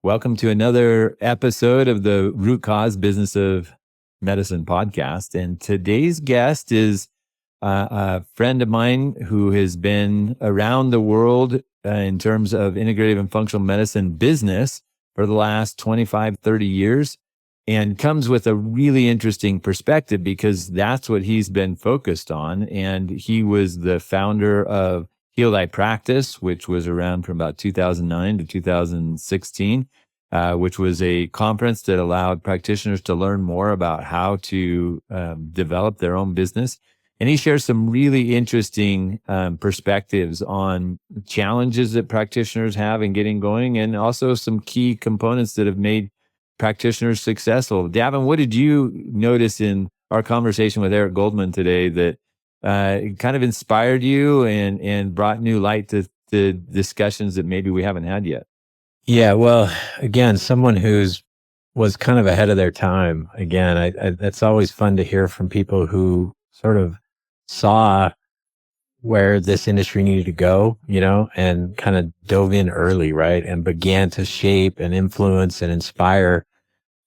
Welcome to another episode of the Root Cause Business of Medicine podcast. And today's guest is a friend of mine who has been around the world in terms of integrative and functional medicine business for the last 25, 30 years, and comes with a really interesting perspective because that's what he's been focused on. And he was the founder of Heal Thy Practice, which was around from about 2009 to 2016, which was a conference that allowed practitioners to learn more about how to develop their own business. And he shares some really interesting perspectives on challenges that practitioners have in getting going, and also some key components that have made practitioners successful. Davin, what did you notice in our conversation with Erik Goldman today that kind of inspired you and brought new light to the discussions that maybe we haven't had yet? Yeah, well, again, someone was kind of ahead of their time. Again, it's always fun to hear from people who sort of saw where this industry needed to go, and kind of dove in early, right? And began to shape and influence and inspire,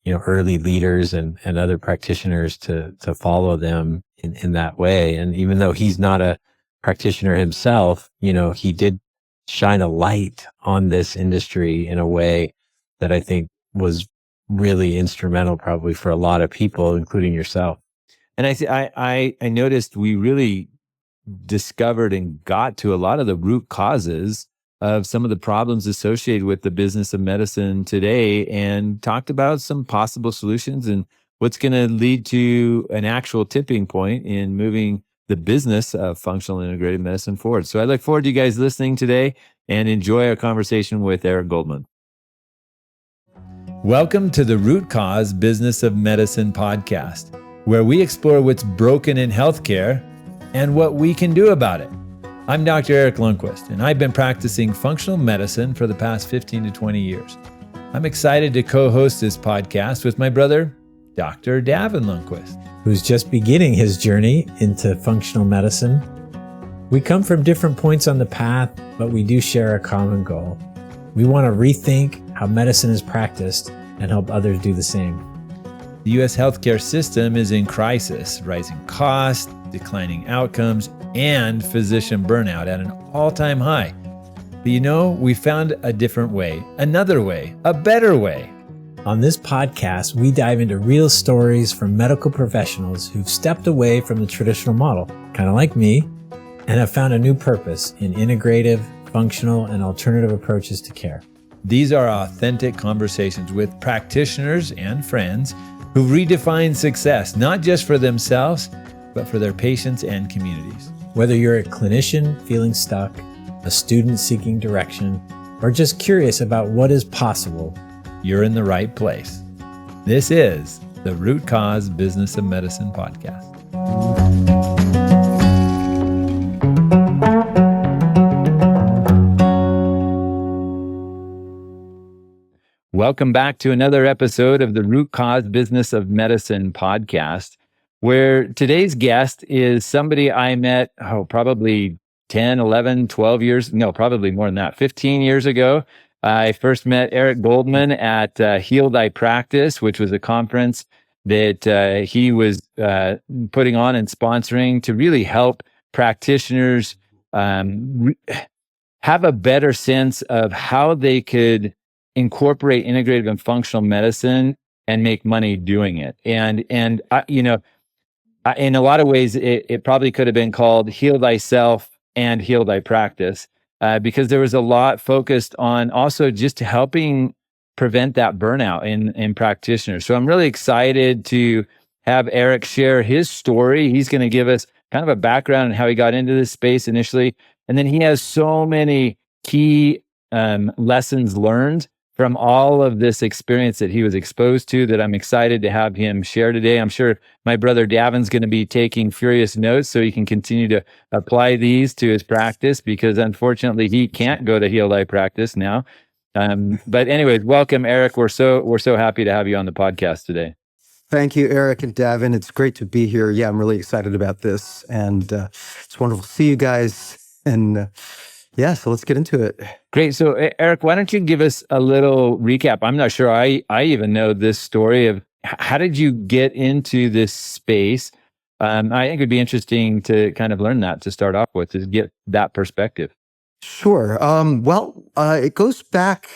early leaders and other practitioners to follow them in that way. And even though he's not a practitioner himself, he did shine a light on this industry in a way that I think was really instrumental probably for a lot of people, including yourself. And I noticed we really discovered and got to a lot of the root causes of some of the problems associated with the business of medicine today, and talked about some possible solutions and what's going to lead to an actual tipping point in moving the business of functional and integrative medicine forward. So I look forward to you guys listening today and enjoy our conversation with Erik Goldman. Welcome to the Root Cause Business of Medicine podcast, where we explore what's broken in healthcare and what we can do about it. I'm Dr. Erik Lundquist, and I've been practicing functional medicine for the past 15 to 20 years. I'm excited to co-host this podcast with my brother, Dr. Davin Lundquist, who's just beginning his journey into functional medicine. We come from different points on the path, but we do share a common goal. We want to rethink how medicine is practiced and help others do the same. The U.S. healthcare system is in crisis, rising costs, declining outcomes, and physician burnout at an all-time high. But we found a different way, another way, a better way. On this podcast, we dive into real stories from medical professionals who've stepped away from the traditional model, kind of like me, and have found a new purpose in integrative, functional, and alternative approaches to care. These are authentic conversations with practitioners and friends who've redefined success, not just for themselves, but for their patients and communities. Whether you're a clinician feeling stuck, a student seeking direction, or just curious about what is possible, you're in the right place. This is the Root Cause Business of Medicine podcast. Welcome back to another episode of the Root Cause Business of Medicine podcast, where today's guest is somebody I met, probably 10, 11, 12 years, no, probably more than that, 15 years ago. I first met Erik Goldman at Heal Thy Practice, which was a conference that he was putting on and sponsoring to really help practitioners have a better sense of how they could incorporate integrative and functional medicine and make money doing it. And in a lot of ways, it probably could have been called Heal Thyself and Heal Thy Practice, because there was a lot focused on also just helping prevent that burnout in practitioners. So I'm really excited to have Erik share his story. He's going to give us kind of a background on how he got into this space initially. And then he has so many key lessons learned from all of this experience that he was exposed to that I'm excited to have him share today. I'm sure my brother Davin's going to be taking furious notes so he can continue to apply these to his practice, because unfortunately he can't go to Heal Thy Practice now. But anyways, welcome, Erik. We're so happy to have you on the podcast today. Thank you, Erik and Davin. It's great to be here. Yeah, I'm really excited about this, and it's wonderful to see you guys. And Yeah, so let's get into it. Great. So, Erik, why don't you give us a little recap? I'm not sure I even know this story of how did you get into this space? I think it'd be interesting to kind of learn that to start off with, to get that perspective. Sure. It goes back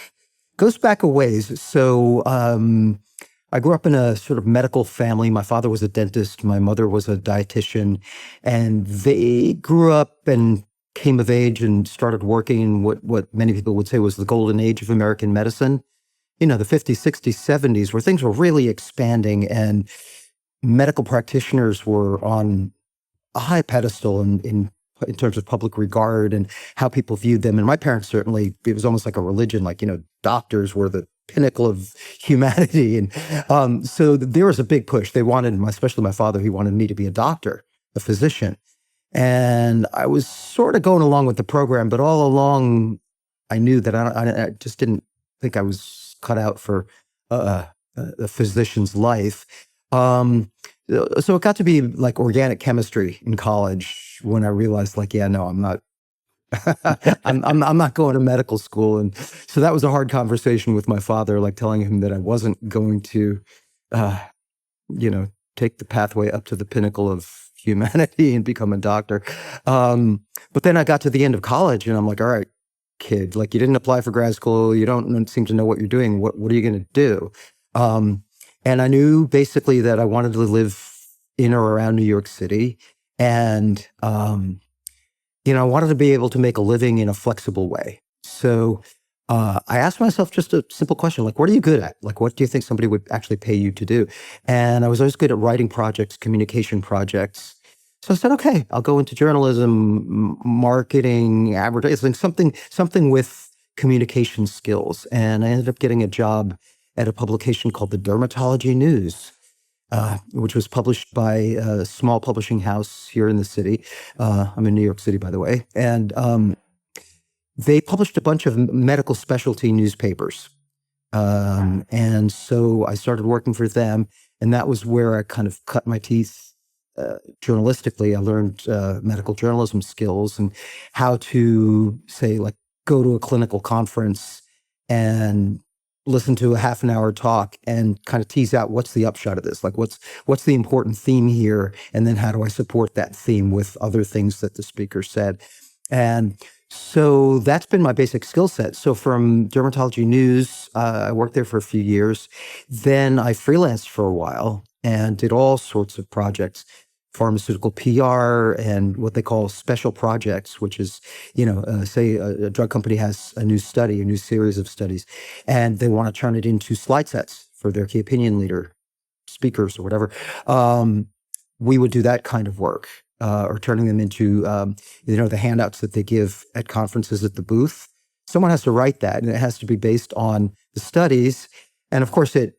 a ways. So I grew up in a sort of medical family. My father was a dentist. My mother was a dietitian, and they grew up and came of age and started working in what many people would say was the golden age of American medicine. The 50s, 60s, 70s, where things were really expanding and medical practitioners were on a high pedestal in terms of public regard and how people viewed them. And my parents certainly, it was almost like a religion, like, doctors were the pinnacle of humanity. And so there was a big push. They wanted, especially my father, he wanted me to be a doctor, a physician. And I was sort of going along with the program, but all along I knew that I just didn't think I was cut out for a physician's life. So it got to be like organic chemistry in college when I realized, like, yeah, no, I'm not. I'm not going to medical school, and so that was a hard conversation with my father, like telling him that I wasn't going to, uh, take the pathway up to the pinnacle of humanity and become a doctor. But then I got to the end of college, and I'm like, all right, kid, like you didn't apply for grad school, you don't seem to know what you're doing. What are you going to do? And I knew basically that I wanted to live in or around New York City. And, I wanted to be able to make a living in a flexible way. So I asked myself just a simple question, like, what are you good at? Like, what do you think somebody would actually pay you to do? And I was always good at writing projects, communication projects. So I said, okay, I'll go into journalism, marketing, advertising, something with communication skills. And I ended up getting a job at a publication called the Dermatology News, which was published by a small publishing house here in the city. I'm in New York City, by the way. And they published a bunch of medical specialty newspapers. And so I started working for them. And that was where I kind of cut my teeth journalistically. I learned medical journalism skills and how to, say, like, go to a clinical conference and listen to a half an hour talk and kind of tease out what's the upshot of this, like what's the important theme here, and then how do I support that theme with other things that the speaker said. And so that's been my basic skill set. So from Dermatology News, I worked there for a few years. Then I freelanced for a while and did all sorts of projects, pharmaceutical PR and what they call special projects, which is, say a drug company has a new study, a new series of studies, and they want to turn it into slide sets for their key opinion leader speakers or whatever. We would do that kind of work, or turning them into, the handouts that they give at conferences at the booth. Someone has to write that, and it has to be based on the studies. And of course, it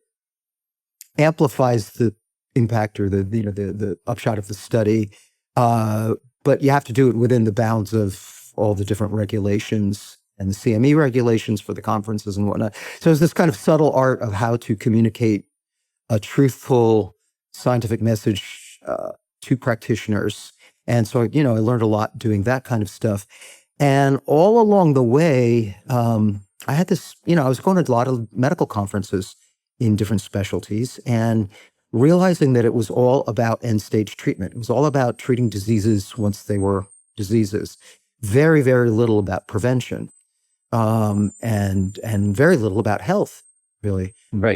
amplifies the impact or the upshot of the study, but you have to do it within the bounds of all the different regulations and the CME regulations for the conferences and whatnot. So it's this kind of subtle art of how to communicate a truthful scientific message to practitioners. And so, I learned a lot doing that kind of stuff. And all along the way, I had this, I was going to a lot of medical conferences in different specialties and realizing that it was all about end stage treatment. It was all about treating diseases once they were diseases. Very, very little about prevention, and very little about health, really. Right.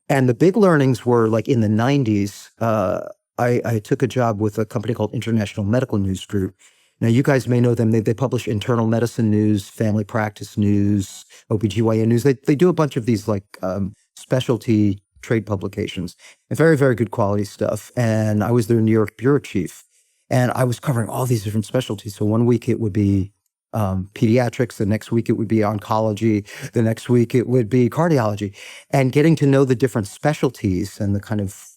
And the big learnings were, like, in the 90s, I took a job with a company called International Medical News Group. Now, you guys may know them. They publish internal medicine news, family practice news, OBGYN news. They do a bunch of these, like, specialty trade publications, and very, very good quality stuff. And I was their New York bureau chief, and I was covering all these different specialties. So one week it would be pediatrics, the next week it would be oncology, the next week it would be cardiology, and getting to know the different specialties and the kind of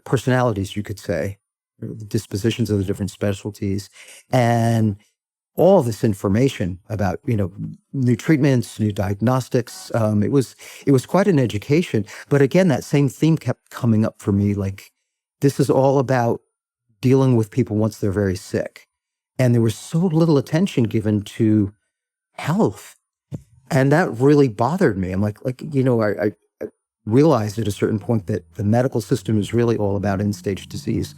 personalities, you could say, or the dispositions of the different specialties, and all this information about, new treatments, new diagnostics. It was quite an education. But again, that same theme kept coming up for me. Like, this is all about dealing with people once they're very sick. and there was so little attention given to health. And that really bothered me. I'm like, I realized at a certain point that the medical system is really all about end-stage disease,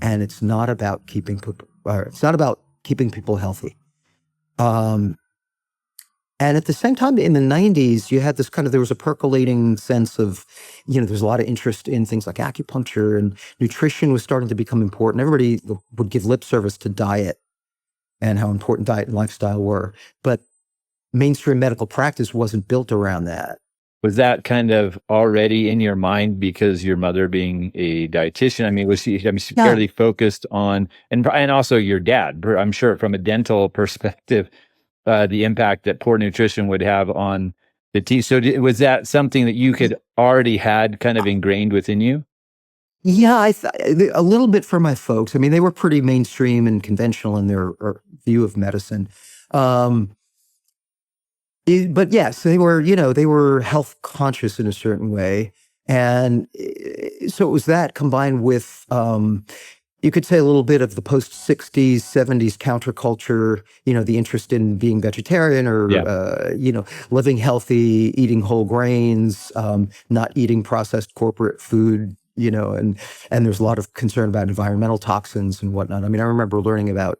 and it's not about keeping people healthy. And at the same time, in the 90s, you had there was a percolating sense of, there's a lot of interest in things like acupuncture, and nutrition was starting to become important. Everybody would give lip service to diet and how important diet and lifestyle were. But mainstream medical practice wasn't built around that. Was that kind of already in your mind because your mother being a dietitian? I mean, was she fairly focused on, and also your dad, I'm sure from a dental perspective, the impact that poor nutrition would have on the teeth. So was that something that you could already had kind of ingrained within you? Yeah, a little bit for my folks. I mean, they were pretty mainstream and conventional in their view of medicine. But yes, they were health conscious in a certain way. And so it was that combined with, you could say a little bit of the post 60s, 70s counterculture, the interest in being vegetarian or, living healthy, eating whole grains, not eating processed corporate food, and there's a lot of concern about environmental toxins and whatnot. I mean, I remember learning about,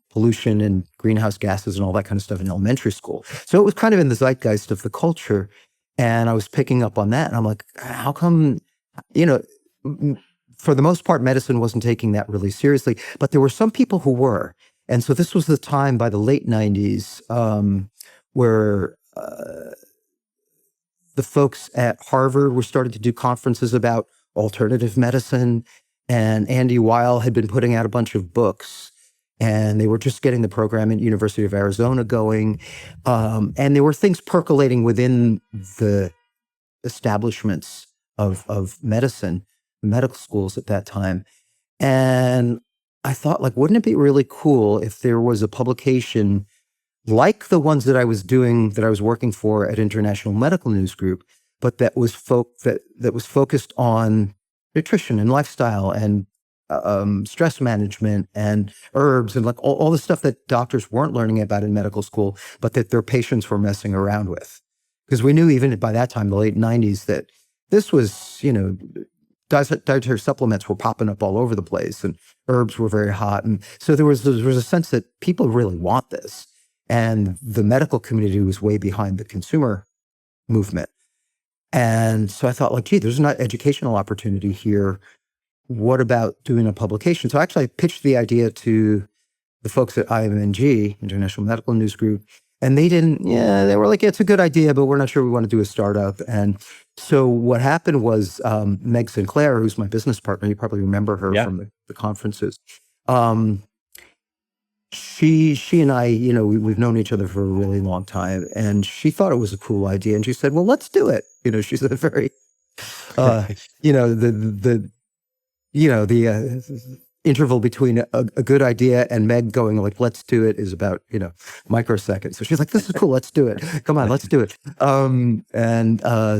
pollution and greenhouse gases and all that kind of stuff in elementary school. So it was kind of in the zeitgeist of the culture. And I was picking up on that. And I'm like, how come, for the most part, medicine wasn't taking that really seriously, but there were some people who were. And so this was the time by the late 90s where the folks at Harvard were starting to do conferences about alternative medicine. And Andy Weil had been putting out a bunch of books. And they were just getting the program at University of Arizona going. And there were things percolating within the establishments of medicine, medical schools at that time. And I thought, wouldn't it be really cool if there was a publication like the ones that I was working for at International Medical News Group, but that was focused on nutrition and lifestyle and stress management and herbs and all the stuff that doctors weren't learning about in medical school, but that their patients were messing around with. Because we knew even by that time, the late 90s, that this was, dietary supplements were popping up all over the place and herbs were very hot. And so there was a sense that people really want this. And the medical community was way behind the consumer movement. And so I thought, gee, there's an educational opportunity here. What about doing a publication? So actually I pitched the idea to the folks at IMNG, International Medical News Group, and they were like, it's a good idea, but we're not sure we want to do a startup. And so what happened was Meg Sinclair, who's my business partner, you probably remember her from the conferences. She and I, we've known each other for a really long time, and she thought it was a cool idea. And she said, well, let's do it. She's a very, the interval between a good idea and Meg going let's do it is about, microseconds. So she's like, this is cool. Let's do it. Come on, let's do it.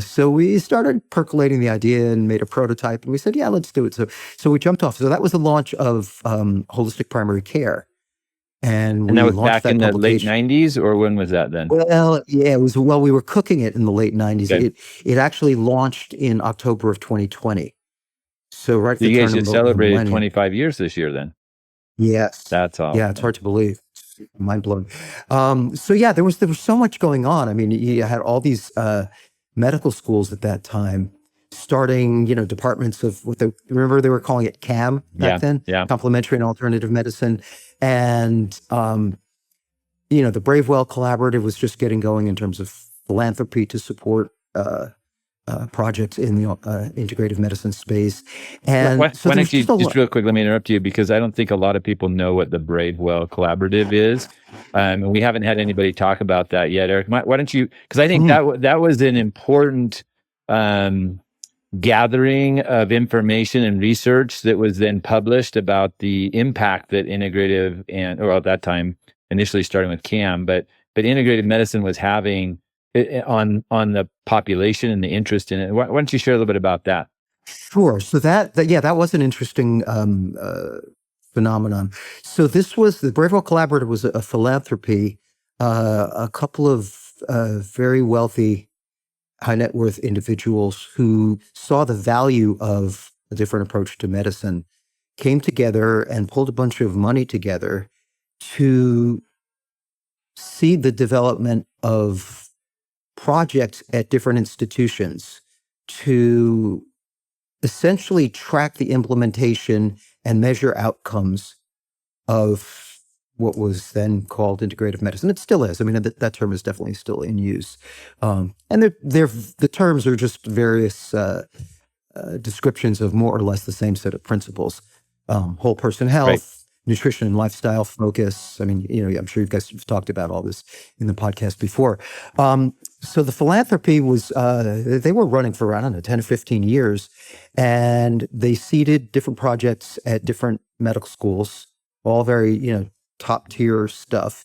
So we started percolating the idea and made a prototype, and we said, yeah, let's do it. So we jumped off. So that was the launch of Holistic Primary Care. And that was back in the late 90s, or when was that then? Well, yeah, it was, we were cooking it in the late 90s. Okay. It actually launched in October of 2020. So right. So you guys just celebrated 25 years this year then? Yes. That's awesome. Yeah, it's hard to believe. It's mind blowing. So yeah, there was so much going on. I mean, you had all these medical schools at that time starting, departments of remember they were calling it CAM back then? Yeah. Complementary and Alternative Medicine. And, the Bravewell Collaborative was just getting going in terms of philanthropy to support projects in the integrative medicine space. And why don't you just real quick, let me interrupt you, because I don't think a lot of people know what the Bravewell Collaborative is. And we haven't had anybody talk about that yet. Erik, why don't you, because I think that was an important gathering of information and research that was then published about the impact that integrative or at that time, initially starting with CAM, but integrative medicine was having on the population and the interest in it. Why don't you share a little bit about that? Sure. So that was an interesting phenomenon. So this was, the Brave Old Collaborative was a philanthropy. A couple of very wealthy, high net worth individuals who saw the value of a different approach to medicine came together and pulled a bunch of money together to see the development of projects at different institutions to essentially track the implementation and measure outcomes of what was then called integrative medicine. It still is. I mean, that term is definitely still in use. And the terms are just various descriptions of more or less the same set of principles. Whole person health, Right. nutrition and lifestyle focus. I mean, I'm sure you guys have talked about all this in the podcast before. So the philanthropy was, they were running for, I don't know, 10 or 15 years, and they seeded different projects at different medical schools, all very, top tier stuff.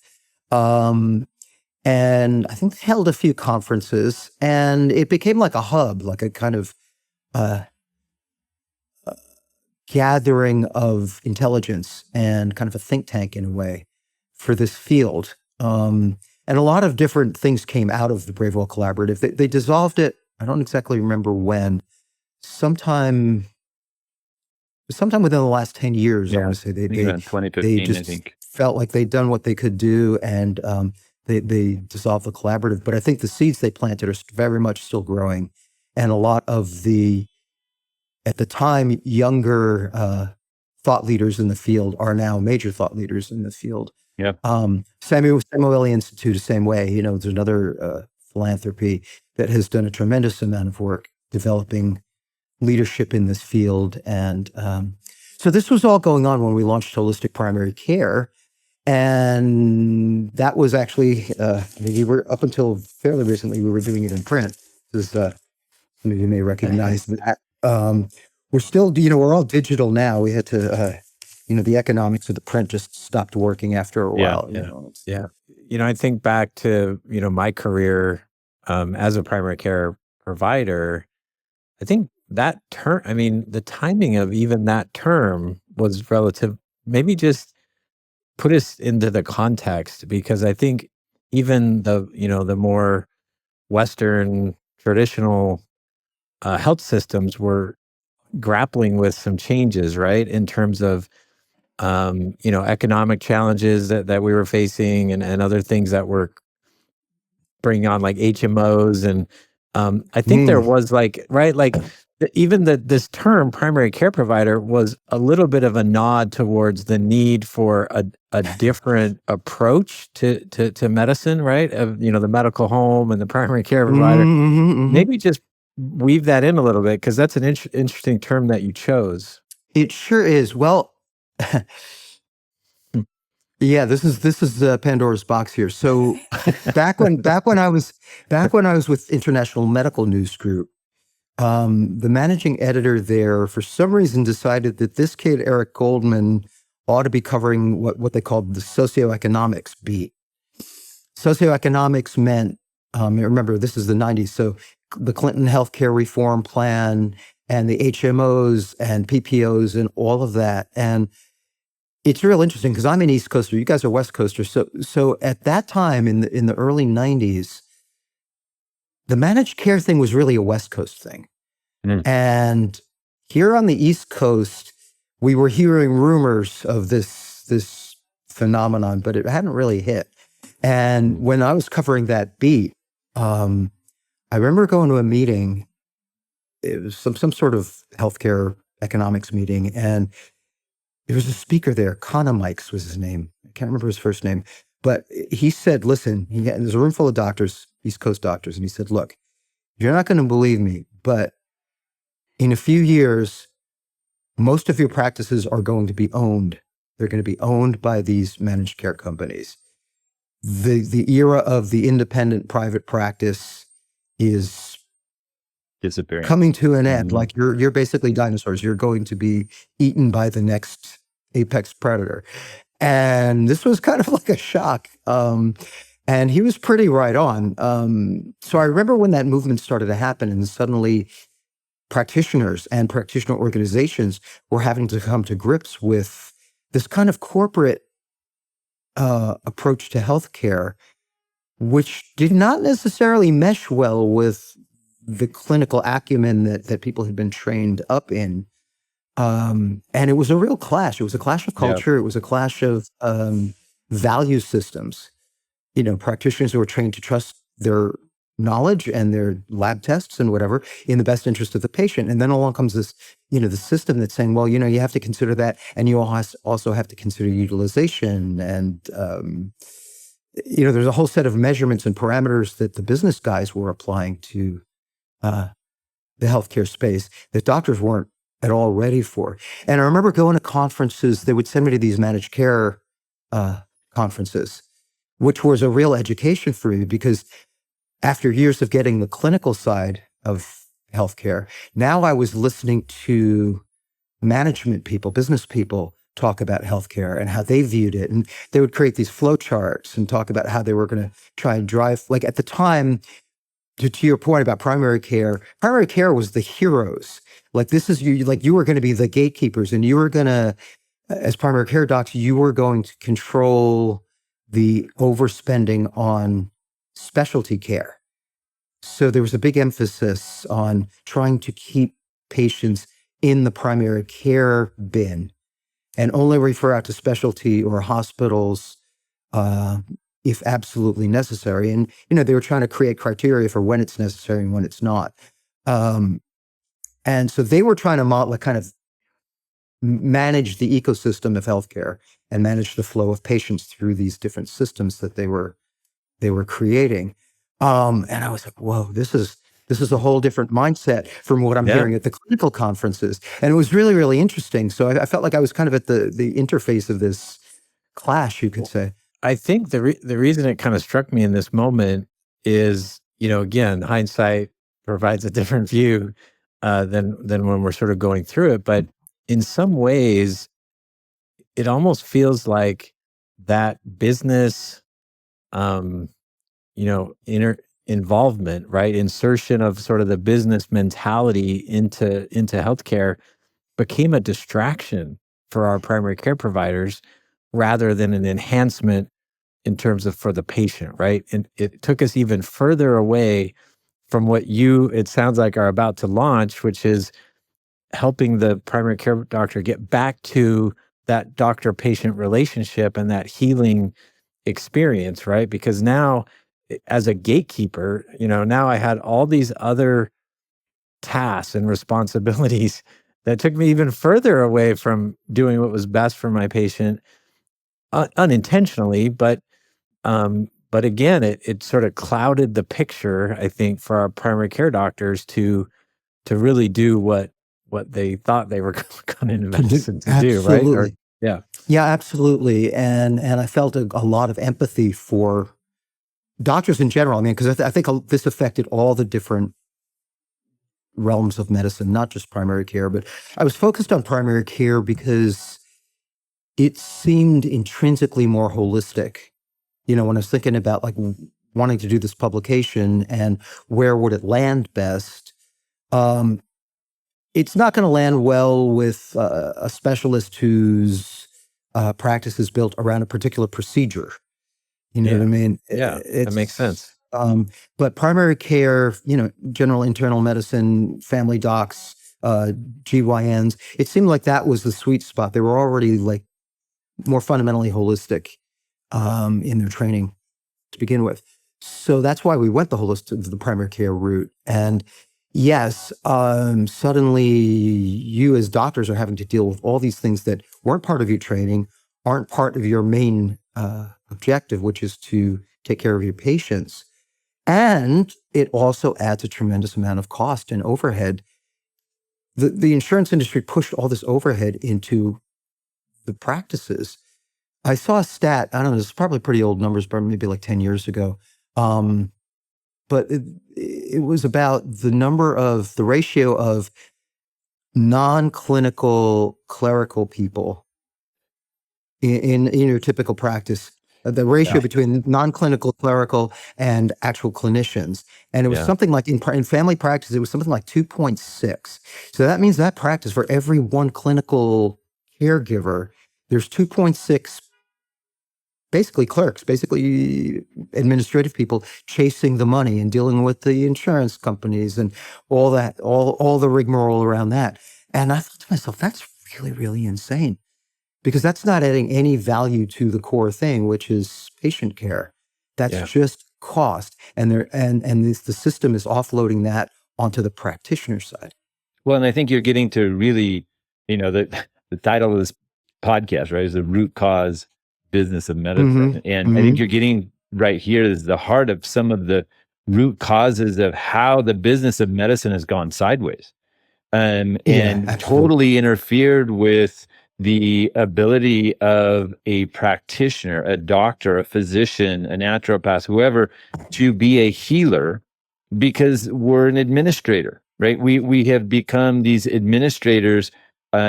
And I think they held a few conferences, and it became like a hub, like a kind of gathering of intelligence and kind of a think tank in a way for this field. And a lot of different things came out of the Brave Old Collaborative. They dissolved it. I don't exactly remember when. Sometime within the last 10 years, I want to say they 2015, just I think. felt like they'd done what they could do, and they dissolved the collaborative. But I think the seeds they planted are very much still growing, and a lot of the, at the time, younger thought leaders in the field are now major thought leaders in the field. Yep. Samuel Institute, the same way. There's another philanthropy that has done a tremendous amount of work developing leadership in this field. And so this was all going on when we launched Holistic Primary Care. And that was actually, we were, up until fairly recently, we were doing it in print. This is, some of you may recognize that. We're still, we're all digital now. We had to, the economics of the print just stopped working after a while. Yeah. I think back to, my career as a primary care provider. I think that term, the timing of even that term was relative. Maybe just put us into the context, because I think even the more Western traditional health systems were grappling with some changes, right? In terms of, economic challenges that we were facing, and other things that were bringing on, like HMOs. And I think there was even this term primary care provider was a little bit of a nod towards the need for a different approach to medicine, right? Of, the medical home and the primary care provider. Maybe just weave that in a little bit, because that's an interesting term that you chose. It sure is. Well, yeah, this is Pandora's box here. So back when I was with International Medical News Group, the managing editor there, for some reason, decided that this kid, Erik Goldman, ought to be covering what they called the socioeconomics beat. Socioeconomics meant, remember, this is the 90s, so the Clinton healthcare reform plan and the HMOs and PPOs and all of that. And it's real interesting because I'm an East Coaster. You guys are West Coasters. So at that time in the early 90s, the managed care thing was really a West Coast thing. And here on the East Coast, we were hearing rumors of this phenomenon, but it hadn't really hit. And when I was covering that beat, I remember going to a meeting. It was some sort of healthcare economics meeting, and there was a speaker there. Connor Mikes was his name. I can't remember his first name, but he said, listen, there's a room full of doctors, East Coast doctors. And he said, look, you're not going to believe me, but in a few years, most of your practices are going to be owned. They're going to be owned by these managed care companies. The era of the independent private practice is disappearing, coming to an end. Like you're basically dinosaurs. You're going to be eaten by the next apex predator. And this was kind of like a shock. And he was pretty right on. So I remember when that movement started to happen, and suddenly practitioners and practitioner organizations were having to come to grips with this kind of corporate approach to healthcare, which did not necessarily mesh well with the clinical acumen that people had been trained up in. And it was a real clash. It was a clash of culture. It was a clash of value systems. Practitioners who were trained to trust their knowledge and their lab tests and whatever in the best interest of the patient. And then along comes this, the system that's saying, well, you have to consider that, and you also have to consider utilization. And, there's a whole set of measurements and parameters that the business guys were applying to the healthcare space that doctors weren't at all ready for. And I remember going to conferences. They would send me to these managed care conferences, which was a real education for me, because after years of getting the clinical side of healthcare, now I was listening to management people, business people talk about healthcare and how they viewed it. And they would create these flow charts and talk about how they were going to try and drive, like at the time, to your point about primary care was the heroes. Like this is you were going to be the gatekeepers, and you were going to, as primary care docs, you were going to control the overspending on specialty care. So there was a big emphasis on trying to keep patients in the primary care bin and only refer out to specialty or hospitals if absolutely necessary. And, they were trying to create criteria for when it's necessary and when it's not. And so they were trying to kind of manage the ecosystem of healthcare and manage the flow of patients through these different systems that they were creating. And I was like, whoa, this is a whole different mindset from what I'm hearing at the clinical conferences. And it was really, really interesting. So I felt like I was kind of at the interface of this clash, you could say. I think the reason it kind of struck me in this moment is, again, hindsight provides a different view than when we're sort of going through it. But in some ways, it almost feels like that business, involvement, right? Insertion of sort of the business mentality into healthcare became a distraction for our primary care providers rather than an enhancement in terms of for the patient, right? And it took us even further away from what it sounds like, are about to launch, which is helping the primary care doctor get back to that doctor-patient relationship and that healing experience, right? Because now, as a gatekeeper, now I had all these other tasks and responsibilities that took me even further away from doing what was best for my patient, unintentionally, but again, it sort of clouded the picture, I think, for our primary care doctors to really do what they thought they were going into medicine to do, right? Yeah, absolutely. And I felt a lot of empathy for doctors in general. I mean, because I think this affected all the different realms of medicine, not just primary care, but I was focused on primary care because it seemed intrinsically more holistic. When I was thinking about like wanting to do this publication and where would it land best, it's not going to land well with a specialist whose practice is built around a particular procedure. You know what I mean? That makes sense. But primary care, general internal medicine, family docs, GYNs, it seemed like that was the sweet spot. They were already like more fundamentally holistic in their training to begin with. So that's why we went the primary care route. And yes, suddenly you as doctors are having to deal with all these things that weren't part of your training, aren't part of your main objective, which is to take care of your patients. And it also adds a tremendous amount of cost and overhead. The insurance industry pushed all this overhead into the practices. I saw a stat, I don't know, it's probably pretty old numbers, but maybe like 10 years ago. But it was about the ratio of non-clinical clerical people in your typical practice, the ratio between non-clinical clerical and actual clinicians. And it was something like in family practice, it was something like 2.6. So that means that practice, for every one clinical caregiver, there's 2.6 basically clerks, basically administrative people chasing the money and dealing with the insurance companies and all that, all the rigmarole around that. And I thought to myself, that's really, really insane, because that's not adding any value to the core thing, which is patient care. That's just cost. And the system is offloading that onto the practitioner side. Well, and I think you're getting to really, the title of this podcast, right, is the root cause business of medicine. And I think you're getting right here is the heart of some of the root causes of how the business of medicine has gone sideways, and totally interfered with the ability of a practitioner, a doctor, a physician, a naturopath, whoever, to be a healer, because we're an administrator, right? We have become these administrators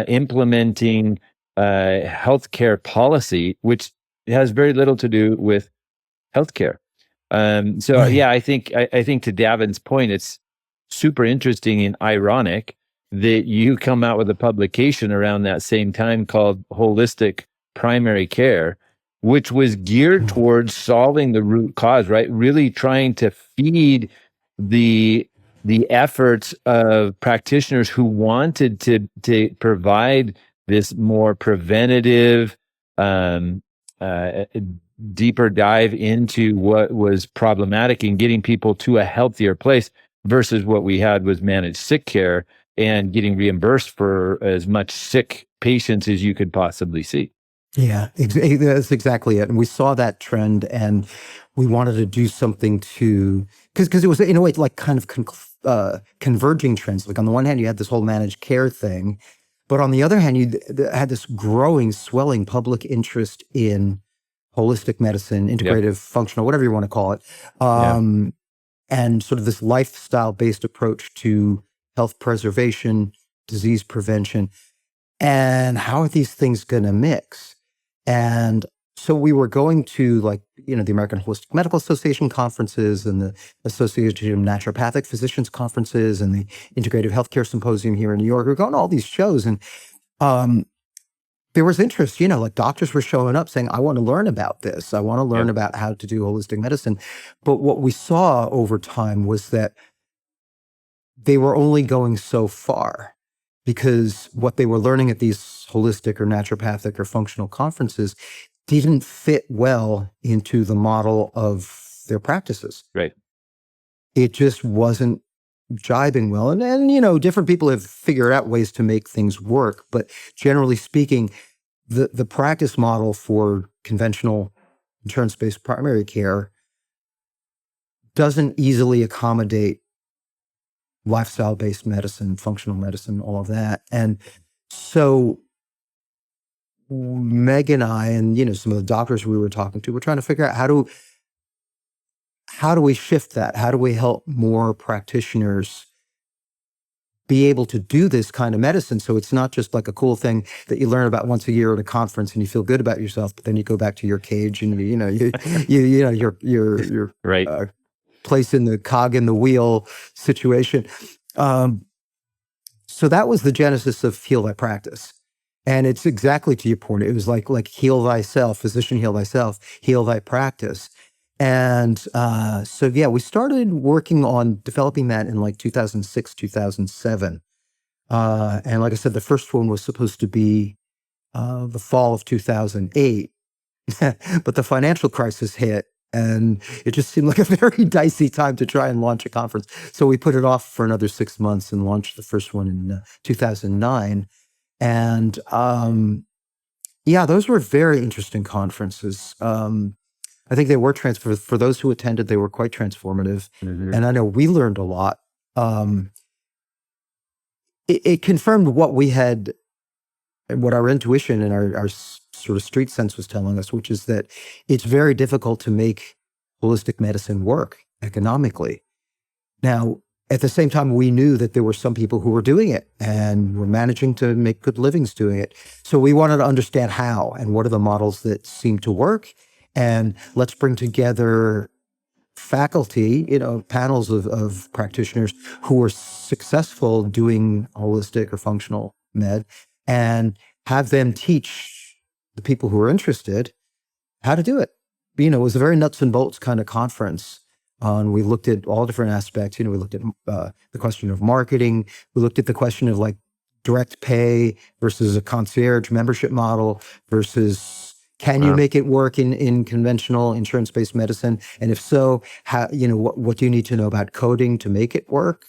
implementing healthcare policy, which has very little to do with healthcare. I think to Davin's point, it's super interesting and ironic that you come out with a publication around that same time called Holistic Primary Care, which was geared towards solving the root cause, right? Really trying to feed the efforts of practitioners who wanted to provide this more preventative, deeper dive into what was problematic in getting people to a healthier place, versus what we had was managed sick care and getting reimbursed for as much sick patients as you could possibly see. Yeah, that's exactly it. And we saw that trend, and we wanted to do something to, because it was in a way like kind of converging trends. Like on the one hand, you had this whole managed care thing, but on the other hand, you had this growing, swelling public interest in holistic medicine, integrative, functional, whatever you want to call it, and sort of this lifestyle-based approach to health preservation, disease prevention, and how are these things going to mix? And so we were going to the American Holistic Medical Association conferences and the Association of Naturopathic Physicians conferences and the Integrative Healthcare Symposium here in New York. We were going to all these shows, and there was interest, like doctors were showing up saying, I want to learn about this. I want to learn about how to do holistic medicine. But what we saw over time was that they were only going so far, because what they were learning at these holistic or naturopathic or functional conferences didn't fit well into the model of their practices. Right. It just wasn't jibing well. And different people have figured out ways to make things work. But generally speaking, the practice model for conventional insurance-based primary care doesn't easily accommodate lifestyle-based medicine, functional medicine, all of that. And so Meg and I and, some of the doctors we were talking to, were trying to figure out how do we shift that? How do we help more practitioners be able to do this kind of medicine, so it's not just like a cool thing that you learn about once a year at a conference and you feel good about yourself, but then you go back to your cage and your right. Place in the cog in the wheel situation. So that was the genesis of Heal Thy Practice. And it's exactly to your point. It was like heal thyself, physician heal thyself, heal thy practice. And we started working on developing that in 2006, 2007. And like I said, the first one was supposed to be the fall of 2008. But the financial crisis hit, and it just seemed like a very dicey time to try and launch a conference. So we put it off for another 6 months and launched the first one in 2009. And those were very interesting conferences. I think they were for those who attended, they were quite transformative. And I know we learned a lot. It confirmed what we had, and what our intuition and our sort of street sense was telling us, which is that it's very difficult to make holistic medicine work economically. Now, at the same time, we knew that there were some people who were doing it and were managing to make good livings doing it. So we wanted to understand how and what are the models that seem to work. And let's bring together faculty, panels of practitioners who were successful doing holistic or functional med, and have them teach the people who were interested how to do it. It was a very nuts and bolts kind of conference. We looked at all different aspects. We looked at the question of marketing. We looked at the question of like direct pay versus a concierge membership model versus can you make it work in conventional insurance-based medicine? And if so, how, what do you need to know about coding to make it work?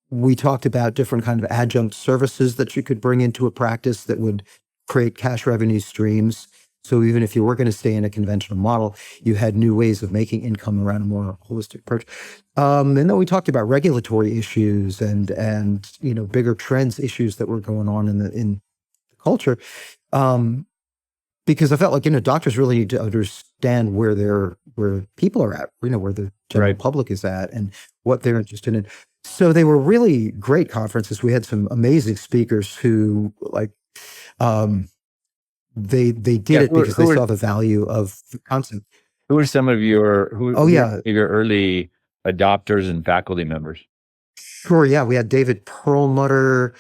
We talked about different kind of adjunct services that you could bring into a practice that would create cash revenue streams. So even if you were going to stay in a conventional model, you had new ways of making income around a more holistic approach. And then we talked about regulatory issues and bigger trends issues that were going on in the culture. Because I felt like doctors really need to understand where people are at, where the general public is at and what they're interested in. So they were really great conferences. We had some amazing speakers who they did it because they saw the value of the concept. Who are some of your your early adopters and faculty members? Sure, yeah. We had David Perlmutter,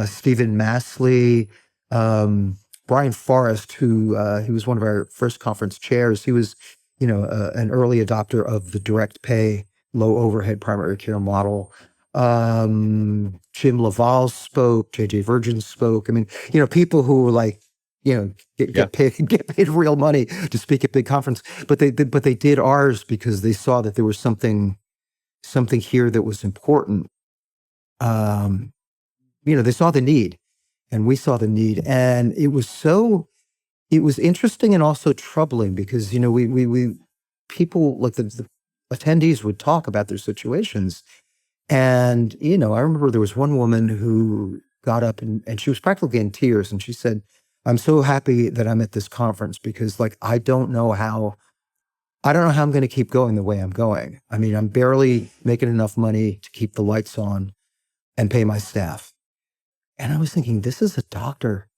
Stephen Massley, Brian Forrest, who he was one of our first conference chairs. He was, an early adopter of the direct pay, low overhead primary care model. Jim Laval spoke, JJ Virgin spoke. I mean, people who were like, get paid real money to speak at big conference, but they did ours because they saw that there was something here that was important. They saw the need, and we saw the need, and it was interesting and also troubling because we people like the attendees would talk about their situations, and I remember there was one woman who got up and she was practically in tears, and she said, I'm so happy that I'm at this conference because I don't know how I'm going to keep going the way I'm going. I mean, I'm barely making enough money to keep the lights on and pay my staff. And I was thinking, this is a doctor,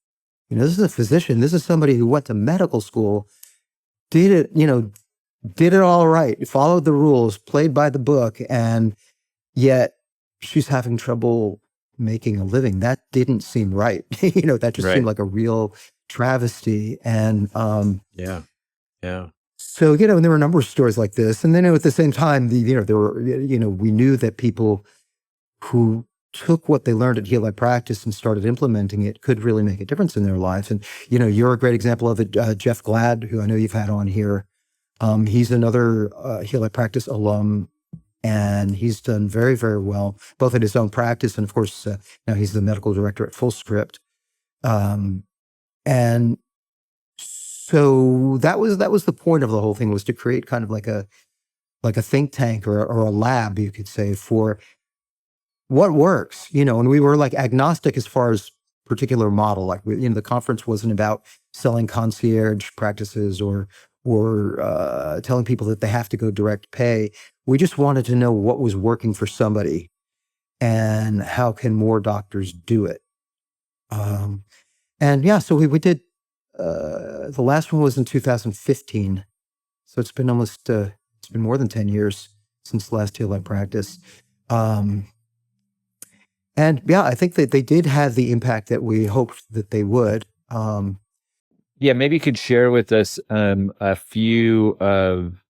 this is a physician. This is somebody who went to medical school, did it all right, followed the rules, played by the book. And yet she's having trouble making a living. That didn't seem right. That just seemed like a real travesty. And yeah. So and there were a number of stories like this. And then at the same time, there were we knew that people who took what they learned at Heal Practice and started implementing it could really make a difference in their lives. And you're a great example of it. Jeff Glad, who I know you've had on here, he's another Heal Practice alum. And he's done very, very well, both in his own practice and, of course, now he's the medical director at FullScript. And so that was the point of the whole thing, was to create kind of like a think tank or a lab, you could say, for what works. And we were agnostic as far as particular model. The conference wasn't about selling concierge practices or telling people that they have to go direct pay. We just wanted to know what was working for somebody and how can more doctors do it. So we did, the last one was in 2015. So it's been almost, it's been more than 10 years since the last Heal Practice. I think that they did have the impact that we hoped that they would. Maybe you could share with us a few of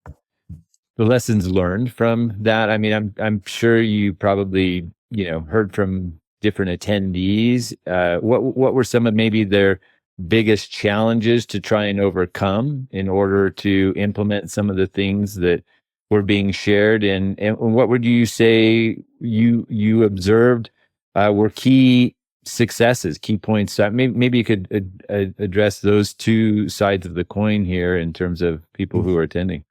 the lessons learned from that. I mean, I'm sure you probably heard from different attendees. What were some of maybe their biggest challenges to try and overcome in order to implement some of the things that were being shared? And what would you say you observed were key successes, key points? Maybe you could address those two sides of the coin here in terms of people who are attending.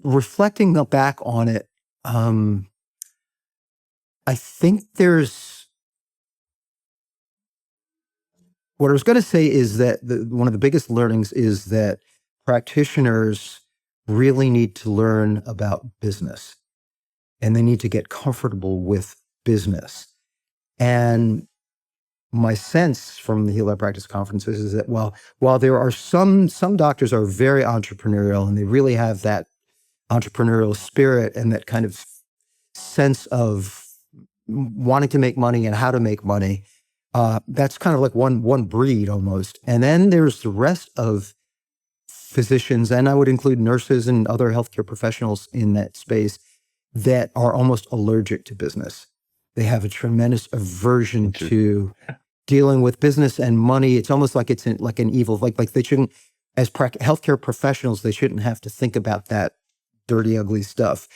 Reflecting back on it, I think what I was going to say is that one of the biggest learnings is that practitioners really need to learn about business, and they need to get comfortable with business. And my sense from the Heal Practice conferences is that while there are some doctors are very entrepreneurial and they really have that entrepreneurial spirit and that kind of sense of wanting to make money and how to make money, That's kind of like one breed almost. And then there's the rest of physicians, and I would include nurses and other healthcare professionals in that space, that are almost allergic to business. They have a tremendous aversion to dealing with business and money. It's almost like it's like an evil, like they shouldn't, as healthcare professionals, they shouldn't have to think about that dirty, ugly stuff.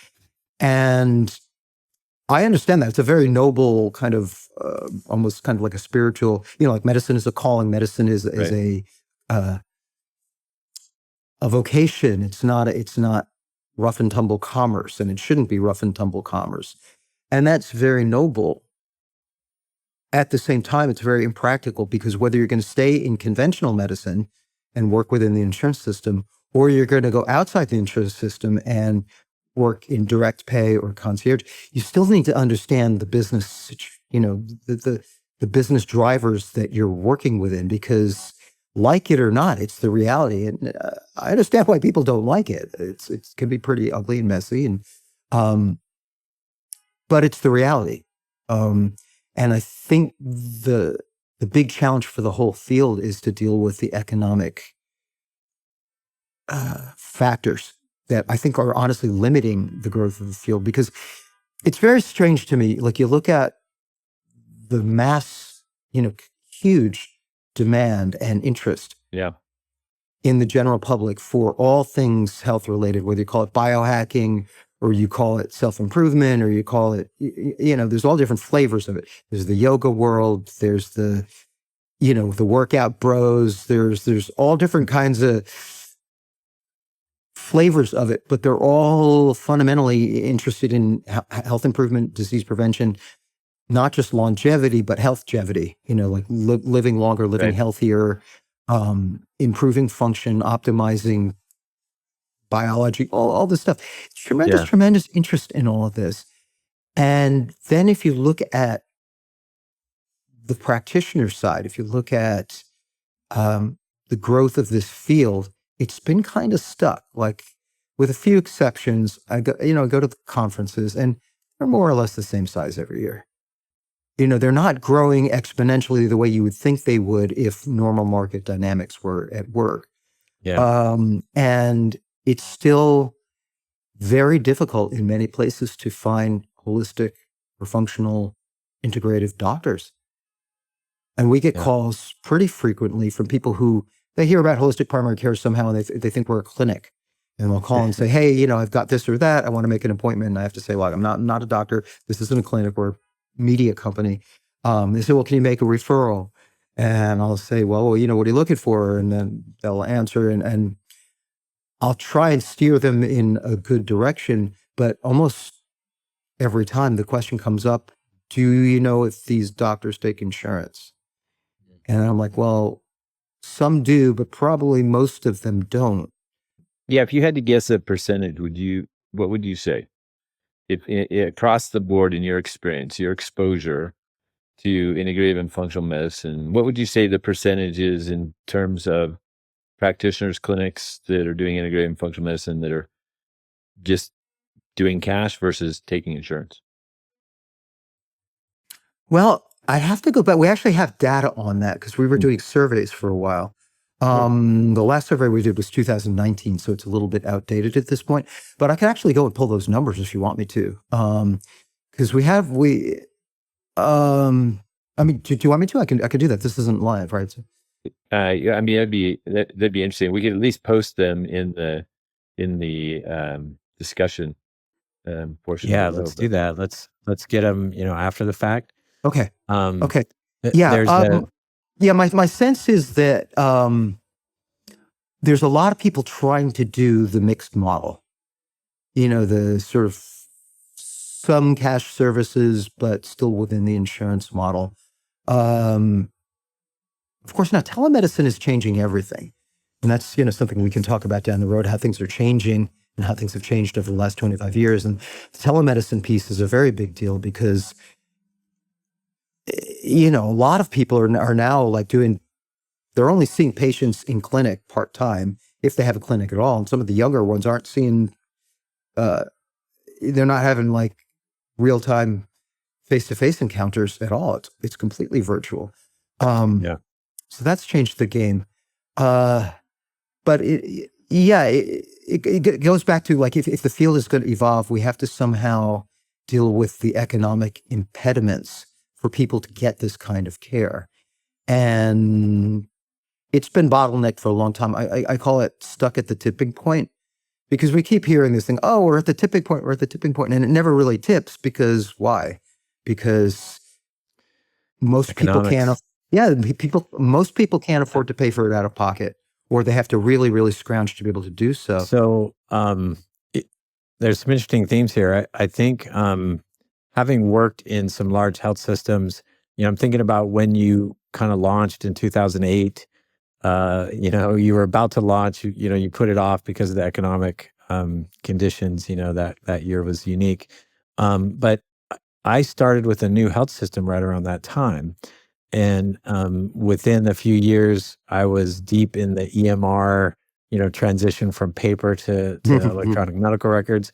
And I understand that. It's a very noble kind of, almost kind of like a spiritual, like medicine is a calling. Medicine is a vocation. It's not rough and tumble commerce, and it shouldn't be rough and tumble commerce. And that's very noble. At the same time, it's very impractical, because whether you're going to stay in conventional medicine and work within the insurance system, or you're going to go outside the insurance system and work in direct pay or concierge, you still need to understand the business, the business drivers that you're working within, because like it or not, it's the reality. And I understand why people don't like it. It can be pretty ugly and messy, and but it's the reality. And I think the big challenge for the whole field is to deal with the economic factors that I think are honestly limiting the growth of the field. Because it's very strange to me, like you look at the mass, huge demand and interest in the general public for all things health related, whether you call it biohacking or you call it self-improvement, or you call it, there's all different flavors of it. There's the yoga world, there's the, the workout bros, there's all different kinds of flavors of it, but they're all fundamentally interested in health improvement, disease prevention, not just longevity, but healthgevity, like living longer, living healthier, improving function, optimizing biology, all this stuff. Tremendous interest in all of this. And then if you look at the practitioner side, if you look at the growth of this field, it's been kind of stuck. Like, with a few exceptions, I go to the conferences, and they're more or less the same size every year. They're not growing exponentially the way you would think they would if normal market dynamics were at work. And it's still very difficult in many places to find holistic or functional integrative doctors. And we get calls pretty frequently from people who, they hear about holistic primary care somehow, and they think we're a clinic. And they'll call and say, hey, I've got this or that. I want to make an appointment. And I have to say, well, I'm not a doctor. This isn't a clinic. We're a media company. They say, well, can you make a referral? And I'll say, well, what are you looking for? And then they'll answer, and I'll try and steer them in a good direction. But almost every time the question comes up, do you know if these doctors take insurance? And I'm like, well, some do, but probably most of them don't. Yeah, if you had to guess a percentage, what would you say? If across the board, in your experience, your exposure to integrative and functional medicine, what would you say the percentage is in terms of practitioners, clinics that are doing integrative and functional medicine that are just doing cash versus taking insurance? Well, I have to go back. We actually have data on that, because we were doing surveys for a while. The last survey we did was 2019, so it's a little bit outdated at this point. But I can actually go and pull those numbers if you want me to, because I mean, do you want me to? I can do that. This isn't live, right? So, yeah, I mean, that'd be interesting. We could at least post them in the discussion portion. Yeah, let's do that. Let's get them, after the fact. Okay. Okay. Yeah. My sense is that there's a lot of people trying to do the mixed model. The sort of some cash services, but still within the insurance model. Of course, now telemedicine is changing everything. And that's, something we can talk about down the road, how things are changing and how things have changed over the last 25 years. And the telemedicine piece is a very big deal, because a lot of people are now like they're only seeing patients in clinic part-time, if they have a clinic at all. And some of the younger ones aren't seeing, they're not having like real-time face-to-face encounters at all. It's completely virtual. Yeah. So that's changed the game. But it goes back to like, if the field is going to evolve, we have to somehow deal with the economic impediments for people to get this kind of care. And it's been bottlenecked for a long time. I call it stuck at the tipping point, because we keep hearing this thing, oh, we're at the tipping point, we're at the tipping point, and it never really tips. Because why? Because most people can't, most people can't afford to pay for it out of pocket, or they have to really, really scrounge to be able to do so. So there's some interesting themes here. I think having worked in some large health systems, I'm thinking about when you kind of launched in 2008. You were about to launch. You put it off because of the economic conditions. That year was unique. But I started with a new health system right around that time. And within a few years, I was deep in the EMR, transition from paper to electronic medical records.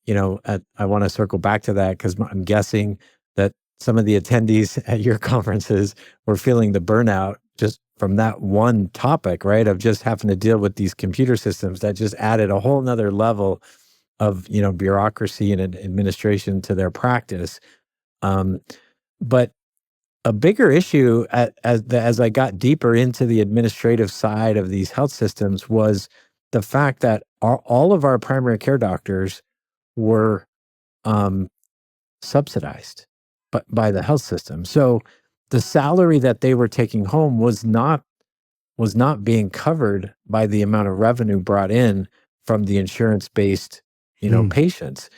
I want to circle back to that because I'm guessing that some of the attendees at your conferences were feeling the burnout just from that one topic, right? Of just having to deal with these computer systems that just added a whole nother level of, bureaucracy and administration to their practice. But a bigger issue as I got deeper into the administrative side of these health systems was the fact that all of our primary care doctors were subsidized by the health system. So the salary that they were taking home was not being covered by the amount of revenue brought in from the insurance-based, patients.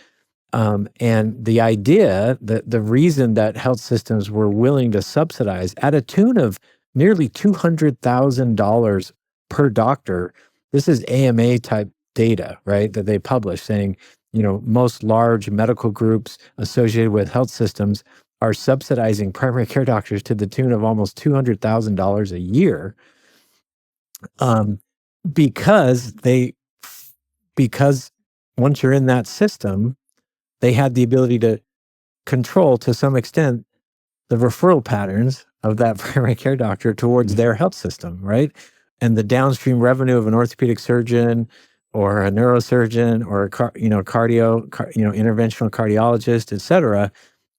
And the idea that the reason that health systems were willing to subsidize at a tune of nearly $200,000 per doctor, this is AMA type data, right? That they publish saying, most large medical groups associated with health systems are subsidizing primary care doctors to the tune of almost $200,000 a year. Because once you're in that system, they had the ability to control, to some extent, the referral patterns of that primary care doctor towards their health system, right? And the downstream revenue of an orthopedic surgeon or a neurosurgeon or a interventional cardiologist, et cetera,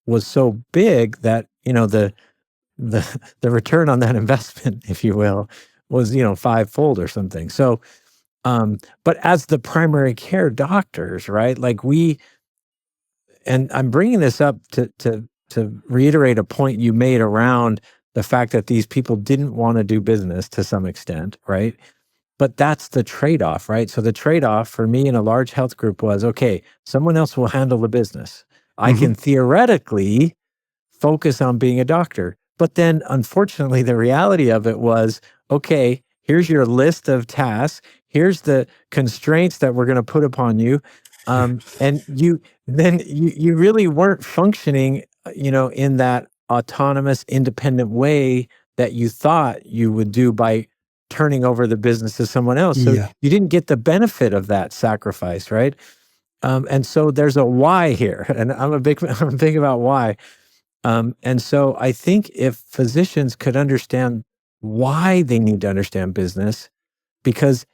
was so big that, the return on that investment, if you will, was, fivefold or something. So, but as the primary care doctors, right? Like and I'm bringing this up to reiterate a point you made around the fact that these people didn't want to do business to some extent, right? But that's the trade-off, right? So the trade-off for me in a large health group was, okay, someone else will handle the business. I can theoretically focus on being a doctor. But then unfortunately, the reality of it was, okay, here's your list of tasks. Here's the constraints that we're going to put upon you. And you really weren't functioning, in that autonomous, independent way that you thought you would do by turning over the business to someone else. So you didn't get the benefit of that sacrifice, right? And so there's a why here, and I'm big about why. And so I think if physicians could understand why they need to understand business, because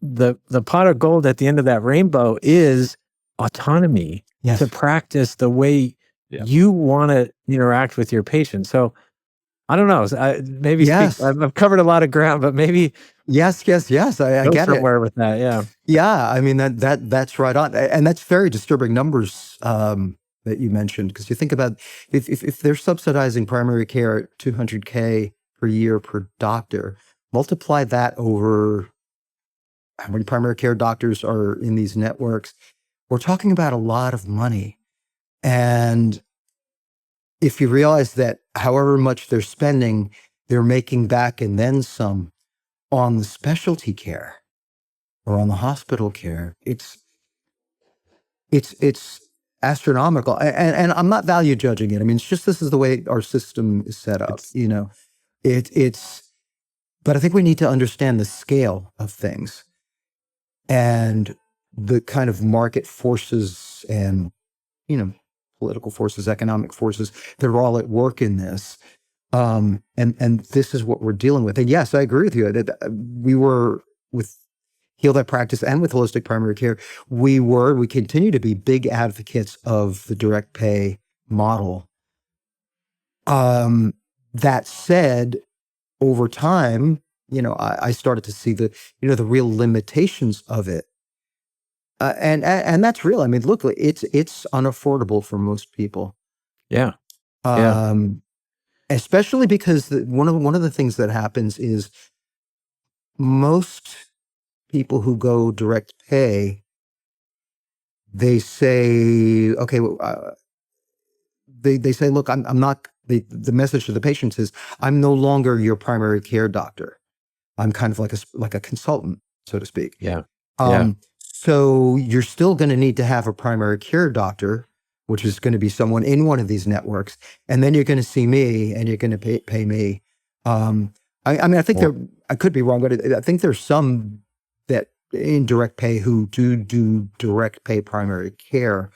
the pot of gold at the end of that rainbow is autonomy to practice the way you want to interact with your patient. So I don't know. I've covered a lot of ground, but maybe yes. I get it. Where with that, yeah. I mean that's right on, and that's very disturbing numbers that you mentioned, because you think about if they're subsidizing primary care at $200K per year per doctor, multiply that over how many primary care doctors are in these networks. We're talking about a lot of money. And if you realize that however much they're spending, they're making back and then some on the specialty care or on the hospital care, it's astronomical. And I'm not value judging it. I mean, it's just, this is the way our system is set up, but I think we need to understand the scale of things and the kind of market forces and, political forces, economic forces, they're all at work in this. And this is what we're dealing with. And yes, I agree with you that we were with Heal That Practice and with holistic primary care, we continue to be big advocates of the direct pay model. That said, over time, I started to see the real limitations of it. And that's real. I mean, look, it's unaffordable for most people. Yeah. Especially because one of the things that happens is most people who go direct pay, they say, okay, they say, look, I'm not. The message to the patients is, I'm no longer your primary care doctor. I'm kind of like a consultant, so to speak. Yeah. So you're still going to need to have a primary care doctor, which is going to be someone in one of these networks, and then you're going to see me, and you're going to pay me. I mean, I think I could be wrong, but I think there's some that in direct pay who do direct pay primary care,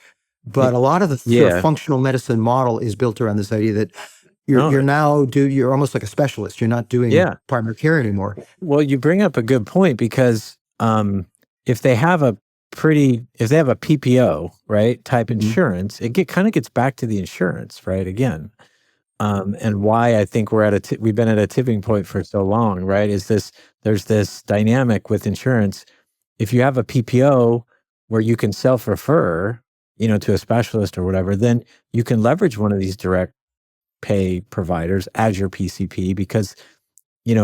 but a lot of the sort of functional medicine model is built around this idea that you're almost like a specialist. You're not doing primary care anymore. Well, you bring up a good point, because if they have a PPO, right, type insurance, it kind of gets back to the insurance, right, again. And why I think we've been at a tipping point for so long, right, there's this dynamic with insurance. If you have a PPO where you can self-refer, to a specialist or whatever, then you can leverage one of these direct pay providers as your PCP, because, you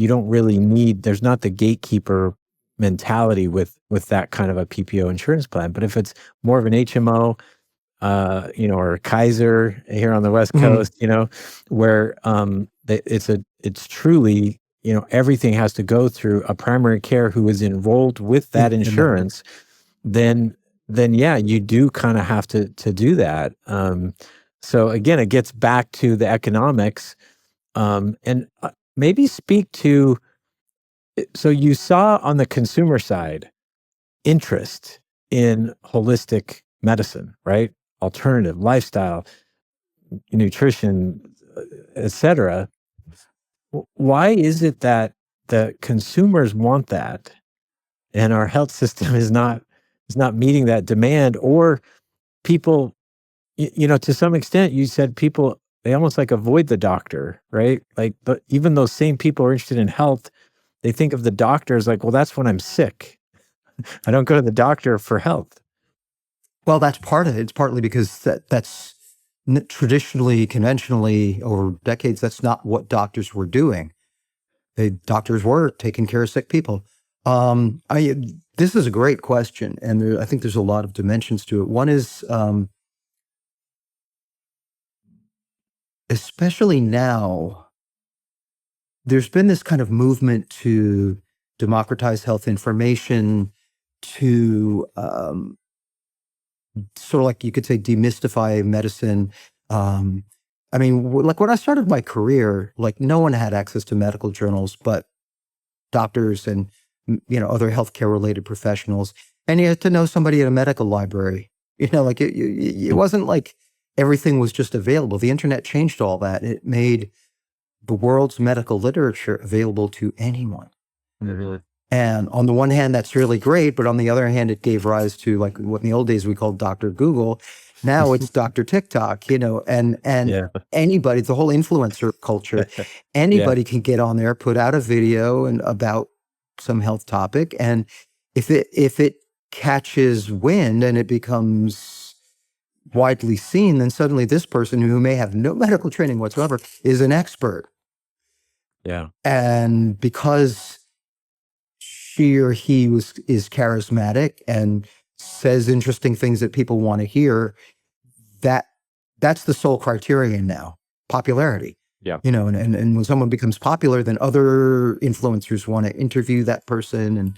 don't really there's not the gatekeeper mentality with that kind of a PPO insurance plan. But if it's more of an HMO, or Kaiser here on the West Coast, where it's truly, everything has to go through a primary care who is enrolled with that insurance, then yeah, you do kind of have to do that. So again, it gets back to the economics, and maybe speak to. So you saw on the consumer side interest in holistic medicine, right? Alternative lifestyle, nutrition, etc. Why is it that the consumers want that, and our health system is not meeting that demand? Or people, to some extent, you said people, they almost like avoid the doctor, right? Like, but even those same people are interested in health, they think of the doctor as like, well, that's when I'm sick. I don't go to the doctor for health. Well, that's part of it. It's partly because that's traditionally, conventionally, over decades, that's not what doctors were doing. Doctors were taking care of sick people. This is a great question, and I think there's a lot of dimensions to it. One is, especially now, there's been this kind of movement to democratize health information, to sort of, like you could say, demystify medicine. I mean, like when I started my career, like no one had access to medical journals but doctors and other healthcare related professionals, and you had to know somebody at a medical library. Like it wasn't like everything was just available. The internet changed all that. It made the world's medical literature available to anyone. Mm-hmm. And on the one hand, that's really great, but on the other hand, it gave rise to, like, what in the old days we called Dr. Google. Now it's Dr. TikTok, and anybody, the whole influencer culture, anybody can get on there, put out a video and about some health topic, and if it catches wind and it becomes widely seen, then suddenly this person who may have no medical training whatsoever is an expert. Yeah. And because she or he is charismatic and says interesting things that people want to hear, that's the sole criterion now, popularity. Yeah. And when someone becomes popular, then other influencers want to interview that person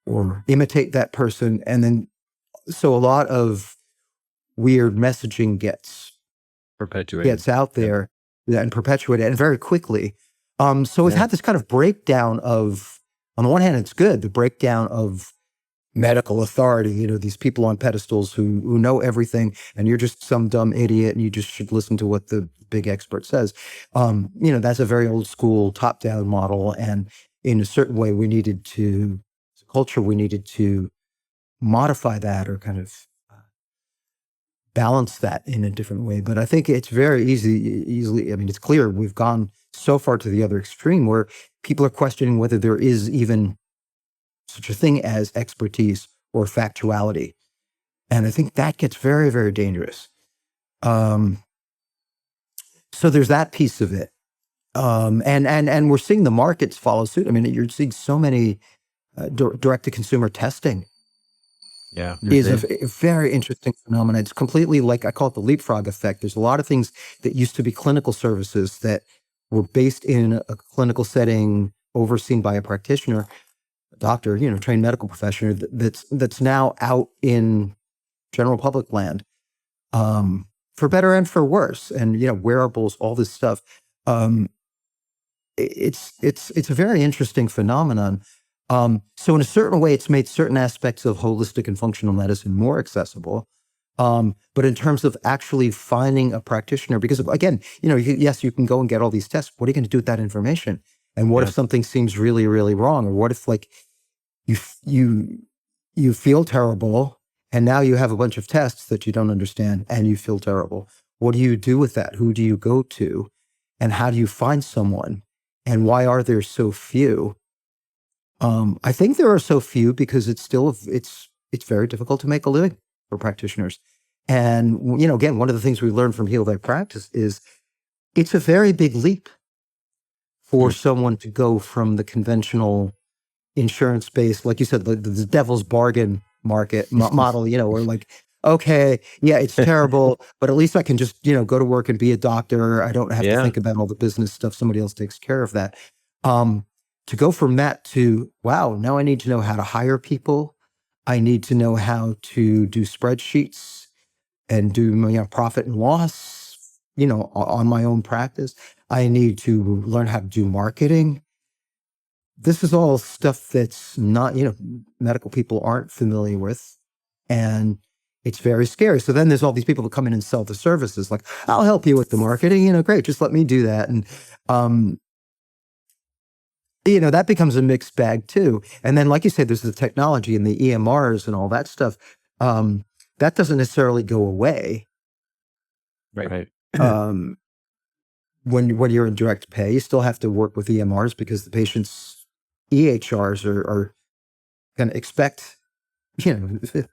or imitate that person. And then, so a lot of weird messaging gets out there and perpetuated, and very quickly. So we've had this kind of breakdown of, on the one hand, it's good, the breakdown of medical authority, these people on pedestals who know everything, and you're just some dumb idiot and you just should listen to what the big expert says. That's a very old school top-down model. And in a certain way, as a culture, we needed to modify that or kind of balance that in a different way. But I think it's very easily, it's clear we've gone so far to the other extreme where people are questioning whether there is even such a thing as expertise or factuality. And I think that gets very, very dangerous. So there's that piece of it. And we're seeing the markets follow suit. You're seeing so many direct-to-consumer testing. Yeah. Is a very interesting phenomenon. It's completely like, I call it the leapfrog effect. There's a lot of things that used to be clinical services that were based in a clinical setting, overseen by a practitioner, a doctor, trained medical professional that's now out in general public land, for better and for worse. And, wearables, all this stuff. It's a very interesting phenomenon. So in a certain way, it's made certain aspects of holistic and functional medicine more accessible. But in terms of actually finding a practitioner, because again, yes, you can go and get all these tests. What are you going to do with that information? And what if something seems really, really wrong? Or what if you feel terrible and now you have a bunch of tests that you don't understand and you feel terrible? What do you do with that? Who do you go to? And how do you find someone? And why are there so few? I think there are so few because it's very difficult to make a living for practitioners. And, again, one of the things we learned from Heal Thy Practice is it's a very big leap for someone to go from the conventional insurance-based, like you said, the devil's bargain market model, where like, okay, yeah, it's terrible, but at least I can just, go to work and be a doctor. I don't have to think about all the business stuff. Somebody else takes care of that. To go from that to, wow, now I need to know how to hire people. I need to know how to do spreadsheets and do profit and loss, on my own practice. I need to learn how to do marketing. This is all stuff that's not, medical people aren't familiar with. And it's very scary. So then there's all these people that come in and sell the services. Like, I'll help you with the marketing, great, just let me do that. And, that becomes a mixed bag too. And then, like you said, there's the technology and the EMRs and all that stuff. That doesn't necessarily go away. Right. When you're in direct pay, you still have to work with EMRs because the patient's EHRs are going to expect, that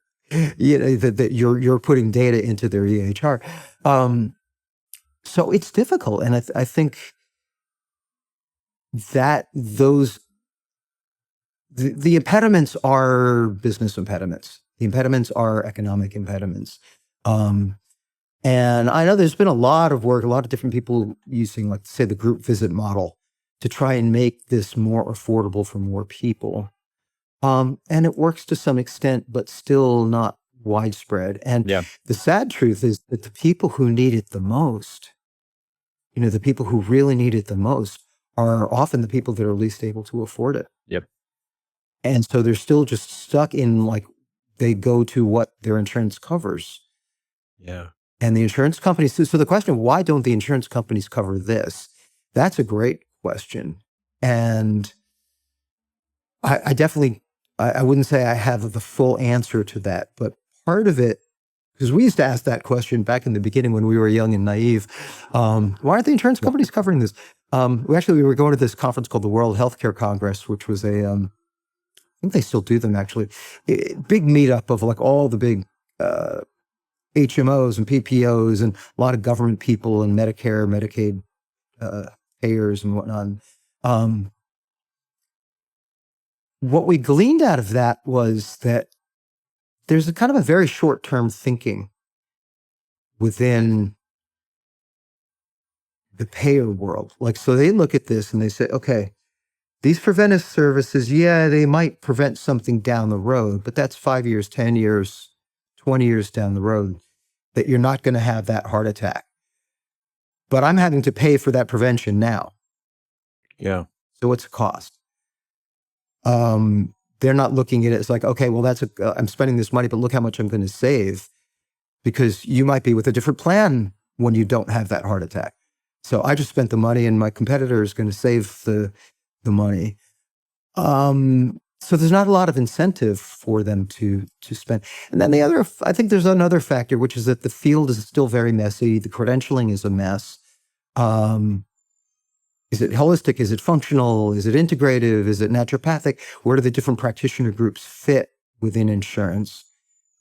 you're putting data into their EHR. So it's difficult. And I think that the impediments are business impediments. The impediments are economic impediments. And I know there's been a lot of work, a lot of different people using, like, say, the group visit model to try and make this more affordable for more people. And it works to some extent, but still not widespread. And the sad truth is that the people who need it the most, the people who really need it the most are often the people that are least able to afford it. Yep. And so they're still just stuck in, like, they go to what their insurance covers. Yeah. And the insurance companies, so the question, why don't the insurance companies cover this? That's a great question. And I definitely, I wouldn't say I have the full answer to that, but part of it, because we used to ask that question back in the beginning when we were young and naive, why aren't the insurance companies covering this? We were going to this conference called the World Healthcare Congress, which was I think they still do them actually, big meetup of like all the big HMOs and PPOs and a lot of government people and Medicare, Medicaid payers and whatnot. What we gleaned out of that was that there's a kind of a very short-term thinking within the payer world. Like, so they look at this and they say, okay, these preventive services, they might prevent something down the road, but that's 5 years, 10 years, 20 years down the road that you're not going to have that heart attack. But I'm having to pay for that prevention now. Yeah. So what's the cost? they're not looking at it as like, okay, well, I'm spending this money, but look how much I'm going to save, because you might be with a different plan when you don't have that heart attack. So I just spent the money, and my competitor is going to save the money. So there's not a lot of incentive for them to spend. And then I think there's another factor, which is that the field is still very messy. The credentialing is a mess. Is it holistic? Is it functional? Is it integrative? Is it naturopathic? Where do the different practitioner groups fit within insurance?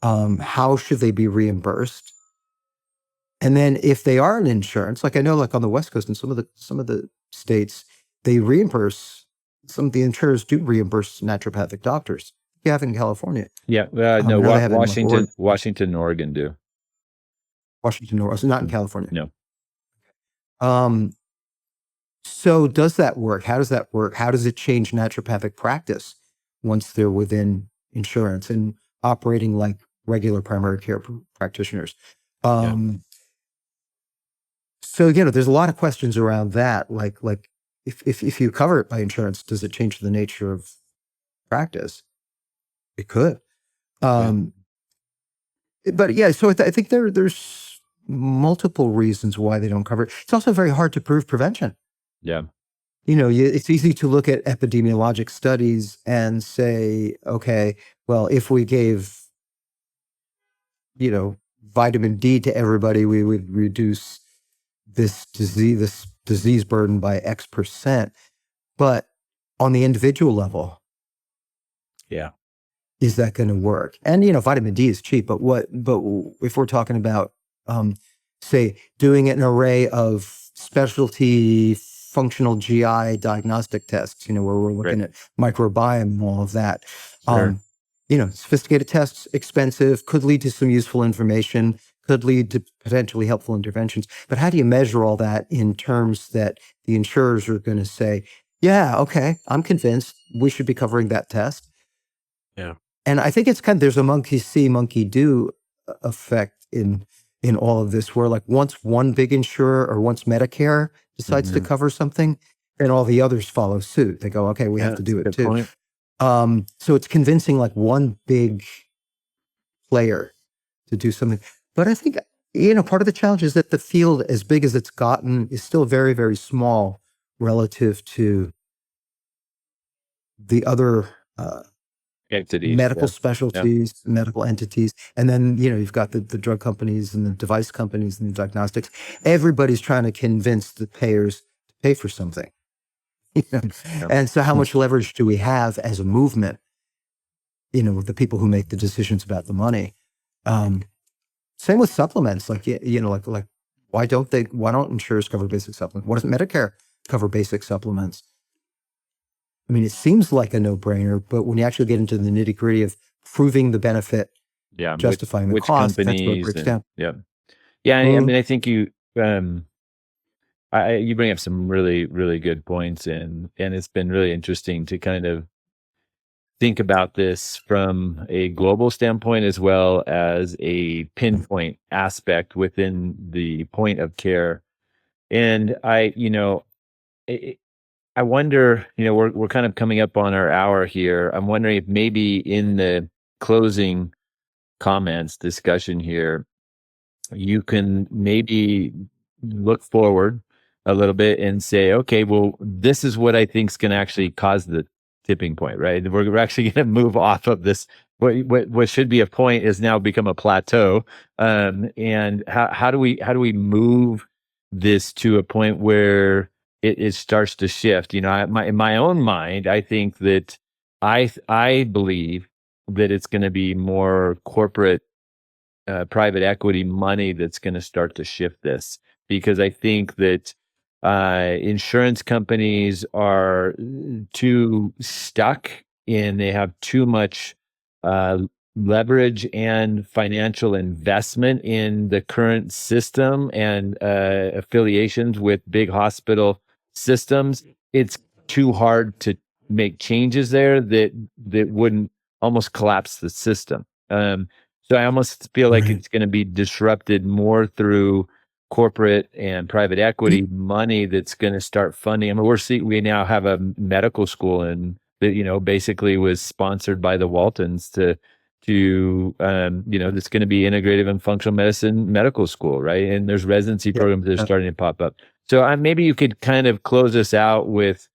How should they be reimbursed? And then if they are in insurance, like I know, like on the West Coast and some of the states, they reimburse. Some of the insurers do reimburse naturopathic doctors. You have in California. Yeah, no, Washington and Oregon do. Washington, Oregon, not in California. No. So does that work? How does that work? How does it change naturopathic practice once they're within insurance and operating like regular primary care practitioners? So, there's a lot of questions around that. Like if you cover it by insurance, does it change the nature of practice? It could. But yeah, so I think there's multiple reasons why they don't cover it. It's also very hard to prove prevention. Yeah. It's easy to look at epidemiologic studies and say, okay, well, if we gave, vitamin D to everybody, we would reduce this disease burden by X%. But on the individual level, is that going to work? And, vitamin D is cheap, but if we're talking about, say, doing an array of specialty functional GI diagnostic tests, where we're looking at microbiome and all of that. Sure. Sophisticated tests, expensive, could lead to some useful information, could lead to potentially helpful interventions. But how do you measure all that in terms that the insurers are going to say, yeah, okay, I'm convinced we should be covering that test. Yeah. And I think it's there's a monkey see, monkey do effect in all of this, where like once one big insurer or once Medicare decides to cover something, and all the others follow suit. They go, okay, we have to do it too. Point. So it's convincing like one big player to do something. But I think, part of the challenge is that the field, as big as it's gotten, is still very, very small relative to the other entities, medical specialties, medical entities. And then, you have got the drug companies and the device companies and the diagnostics. Everybody's trying to convince the payers to pay for something. And so how much leverage do we have as a movement, with the people who make the decisions about the money? Same with supplements. Like, like why don't insurers cover basic supplements? Why doesn't Medicare cover basic supplements? I mean, it seems like a no-brainer, but when you actually get into the nitty-gritty of proving the benefit, justifying the cost, that's where it breaks down. Yeah. I mean, I think you bring up some really, really good points, and it's been really interesting to kind of think about this from a global standpoint as well as a pinpoint aspect within the point of care. And I wonder, we're kind of coming up on our hour here. I'm wondering if maybe in the closing comments discussion here, you can maybe look forward a little bit and say, okay, well, this is what I think is going to actually cause the tipping point, right? We're actually going to move off of this. What should be a point is now become a plateau. And how do we move this to a point where it starts to shift? In my own mind, I think that I believe that it's going to be more corporate private equity money that's going to start to shift this, because I think that insurance companies are too stuck in, they have too much leverage and financial investment in the current system and affiliations with big hospital systems. It's too hard to make changes there that wouldn't almost collapse the system. So I almost feel like it's going to be disrupted more through corporate and private equity money that's going to start funding. I mean, we now have a medical school in that basically was sponsored by the Waltons it's going to be integrative and functional medicine medical school, right? And there's residency programs that are starting to pop up. So maybe you could kind of close us out with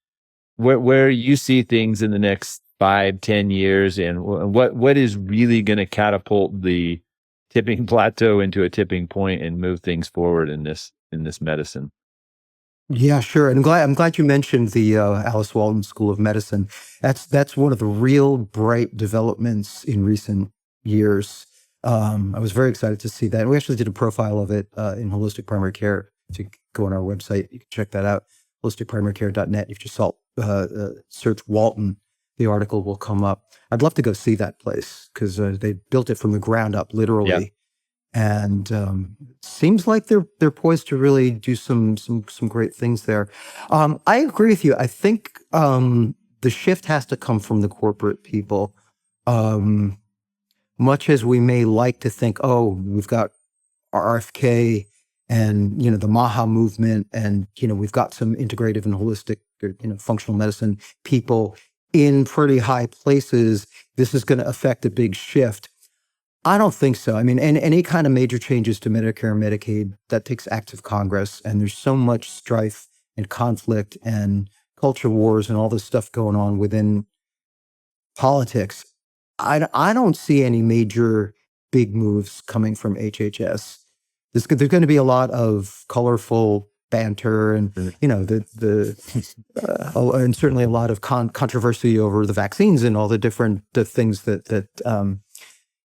where you see things in the next 5-10 years, and what is really going to catapult the tipping plateau into a tipping point and move things forward in this medicine. Yeah, sure. And I'm glad you mentioned the Alice Walton School of Medicine. That's one of the real bright developments in recent years. I was very excited to see that. We actually did a profile of it in Holistic Primary Care. If you go on our website, you can check that out, holisticprimarycare.net. If you search Walton, the article will come up. I'd love to go see that place because they built it from the ground up, literally. Yeah. And seems like they're poised to really do some great things there. I agree with you. I think the shift has to come from the corporate people. Much as we may like to think, oh, we've got RFK and the MAHA movement, and we've got some integrative and holistic, functional medicine people in pretty high places. This is going to affect a big shift. I don't think so. I mean, any kind of major changes to Medicare and Medicaid, that takes active Congress, and there's so much strife and conflict and culture wars and all this stuff going on within politics. I don't see any major big moves coming from HHS. There's going to be a lot of colorful banter and, and certainly a lot of controversy over the vaccines and all the different things that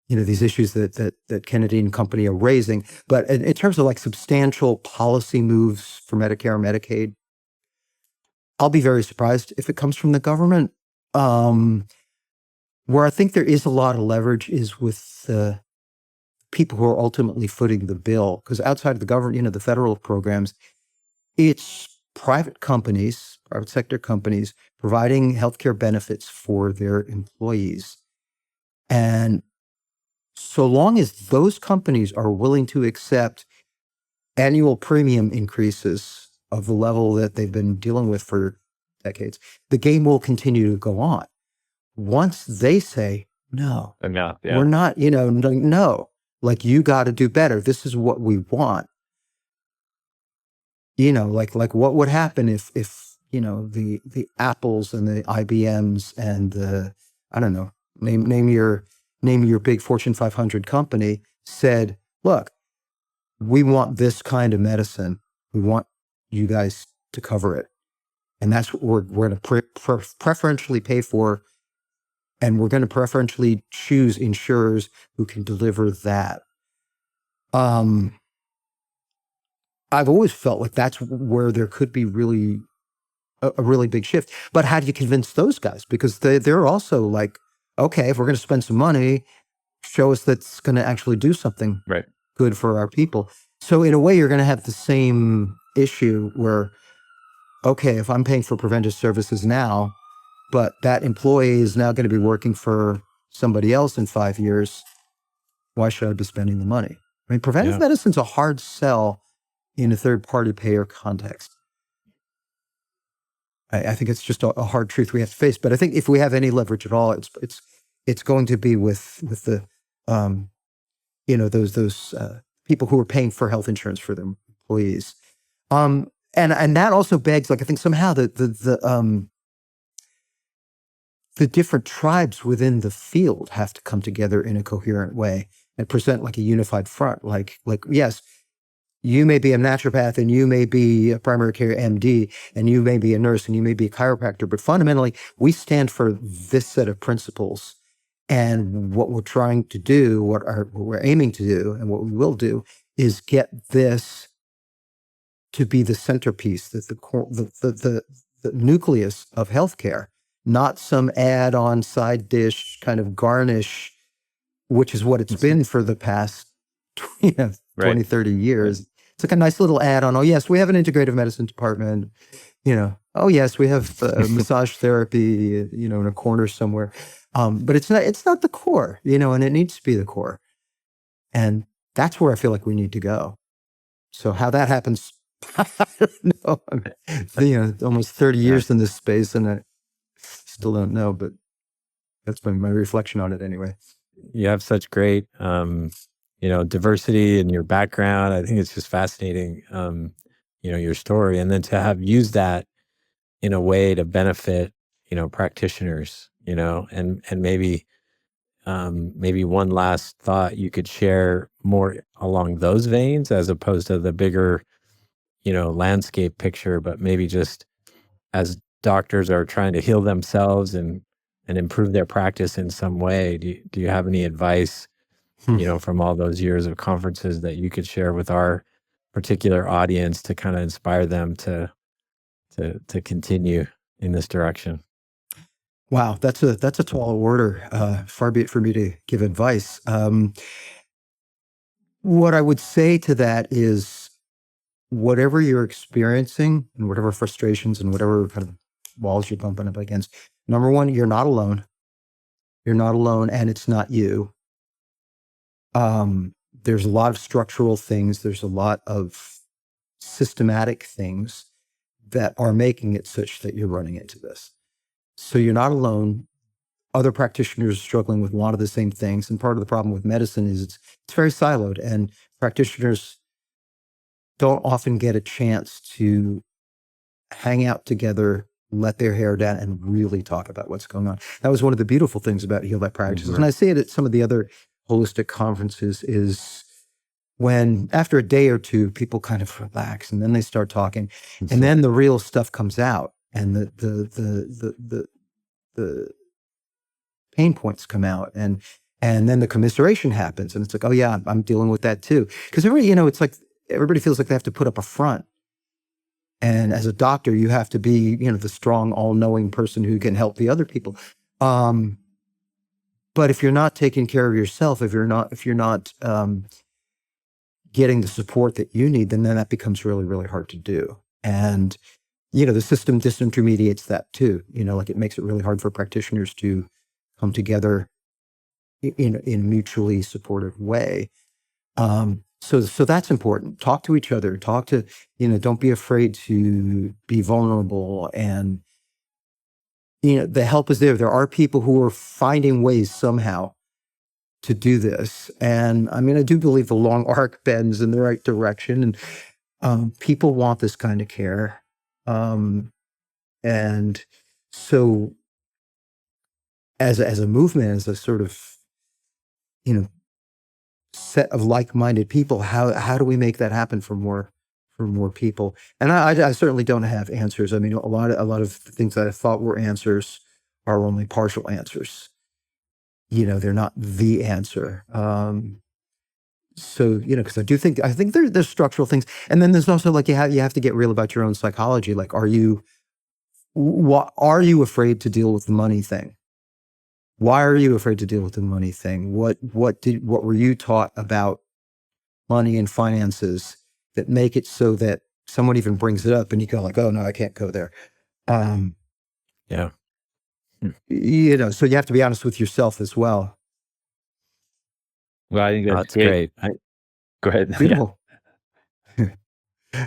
these issues that Kennedy and company are raising. But in terms of like substantial policy moves for Medicare and Medicaid, I'll be very surprised if it comes from the government. Where I think there is a lot of leverage is with the people who are ultimately footing the bill. Because outside of the government, the federal programs, it's private sector companies providing healthcare benefits for their employees. And so long as those companies are willing to accept annual premium increases of the level that they've been dealing with for decades, the game will continue to go on. Once they say, no, we're not, no, like you got to do better. This is what we want. Like what would happen if the Apples and the IBMs and the, I don't know, name your big Fortune 500 company said, look, we want this kind of medicine. We want you guys to cover it. And that's what we're going to preferentially pay for. And we're going to preferentially choose insurers who can deliver that. I've always felt like that's where there could be really a really big shift. But how do you convince those guys? Because they're also like, okay, if we're going to spend some money, show us that's going to actually do something good for our people. So in a way, you're going to have the same issue where, okay, if I'm paying for preventive services now, but that employee is now going to be working for somebody else in 5 years, why should I be spending the money? I mean, preventive medicine's a hard sell in a third-party payer context. I think it's just a hard truth we have to face. But I think if we have any leverage at all, it's going to be with the those people who are paying for health insurance for their employees. And that also begs, like, I think somehow the different tribes within the field have to come together in a coherent way and present like a unified front. Like yes, you may be a naturopath and you may be a primary care MD and you may be a nurse and you may be a chiropractor, but fundamentally we stand for this set of principles. And what we're trying to do, what we're aiming to do, and what we will do is get this to be the centerpiece, the nucleus of healthcare, not some add-on side dish kind of garnish, which is what it's been for the past 20, 30 years. It's like a nice little add-on. Oh, yes, we have an integrative medicine department. Oh, yes, we have massage therapy, in a corner somewhere. But it's not the core, and it needs to be the core. And that's where I feel like we need to go. So how that happens, I don't know. Almost 30 years in this space, and still don't know, but that's been my reflection on it anyway. You have such great, diversity in your background. I think it's just fascinating, your story. And then to have used that in a way to benefit, practitioners, and maybe one last thought you could share more along those veins as opposed to the bigger, landscape picture, but maybe just as doctors are trying to heal themselves and improve their practice in some way. Do you have any advice, from all those years of conferences that you could share with our particular audience to kind of inspire them to continue in this direction? Wow, that's a tall order. Far be it for me to give advice. What I would say to that is, whatever you're experiencing and whatever frustrations and whatever kind of walls you're bumping up against, number one, you're not alone. You're not alone, and it's not you. There's a lot of structural things. There's a lot of systematic things that are making it such that you're running into this. So you're not alone. Other practitioners are struggling with a lot of the same things. And part of the problem with medicine is it's very siloed, and practitioners don't often get a chance to hang out together, let their hair down, and really talk about what's going on. That was one of the beautiful things about Heal That Practices. Mm-hmm. And I say it at some of the other holistic conferences, is when after a day or two, people kind of relax and then they start talking, and then the real stuff comes out, and the pain points come out, and then the commiseration happens, and it's like, oh yeah, I'm dealing with that too. Because it's like everybody feels like they have to put up a front. And as a doctor, you have to be, the strong, all-knowing person who can help the other people. But if you're not taking care of yourself, if you're not getting the support that you need, then that becomes really, really hard to do. And the system disintermediates that too. Like it makes it really hard for practitioners to come together in a mutually supportive way. So that's important. Talk to each other. Talk to, don't be afraid to be vulnerable. And, the help is there. There are people who are finding ways somehow to do this. And I mean, I do believe the long arc bends in the right direction, and people want this kind of care. And so as a movement, as a sort of, set of like-minded people, how do we make that happen for more people? And I certainly don't have answers. I mean, a lot of things that I thought were answers are only partial answers. They're not the answer. So, because I think there's structural things, and then there's also like you have to get real about your own psychology. Like, are you afraid to deal with the money thing? Why are you afraid to deal with the money thing? What were you taught about money and finances that make it so that someone even brings it up and you go like, oh no, I can't go there. Yeah. So you have to be honest with yourself as well. Well, I think that's great. Go ahead. Beautiful.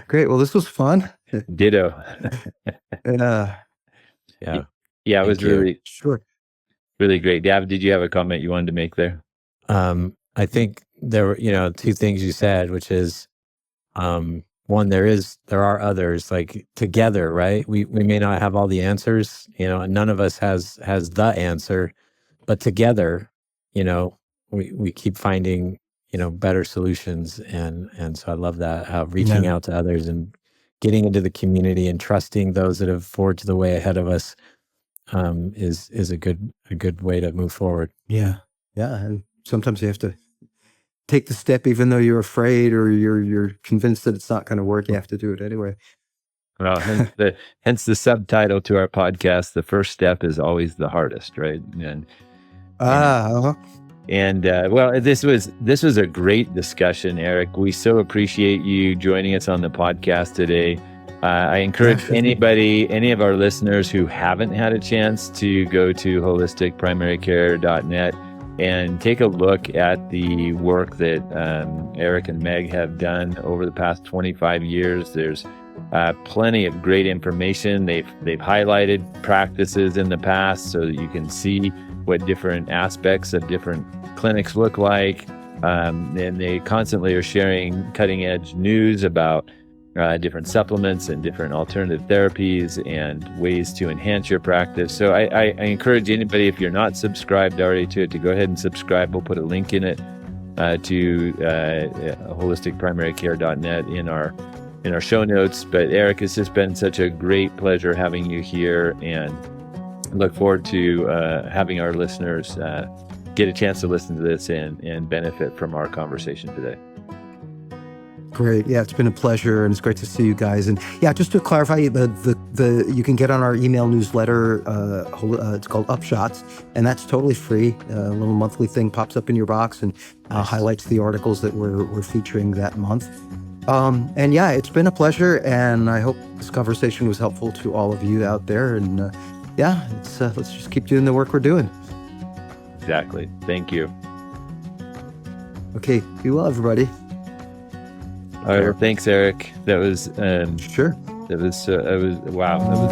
Great. Well, this was fun. Ditto. And Yeah, it was really sure. Really great. Dav, did you have a comment you wanted to make there? I think there were, two things you said, which is, one, there are others, like together, right? We may not have all the answers, and none of us has the answer, but together, we keep finding, better solutions. And so I love that, how reaching out to others and getting into the community and trusting those that have forged the way ahead of us, is a good way to move forward. Yeah. And sometimes you have to take the step, even though you're afraid or you're convinced that it's not going to work. You have to do it anyway. Well, hence the subtitle to our podcast: the first step is always the hardest, right? Well, this was a great discussion, Erik. We so appreciate you joining us on the podcast today. I encourage any of our listeners who haven't had a chance to go to holisticprimarycare.net and take a look at the work that Erik and Meg have done over the past 25 years. There's Plenty of great information. They've highlighted practices in the past so that you can see what different aspects of different clinics look like. And they constantly are sharing cutting edge news about different supplements and different alternative therapies and ways to enhance your practice. So I encourage anybody, if you're not subscribed already to it, to go ahead and subscribe. We'll put a link in it to holisticprimarycare.net in our show notes. But Erik, it's just been such a great pleasure having you here, and I look forward to having our listeners get a chance to listen to this and benefit from our conversation today. Great. Yeah, it's been a pleasure, and it's great to see you guys. And yeah, just to clarify, the you can get on our email newsletter. It's called Upshots, and that's totally free. A little monthly thing pops up in your box and highlights the articles that we're featuring that month. And yeah, it's been a pleasure, and I hope this conversation was helpful to all of you out there. And let's just keep doing the work we're doing. Exactly. Thank you. Okay. Be well, everybody. All right. Well, thanks, Erik. That was sure. That was wow. That was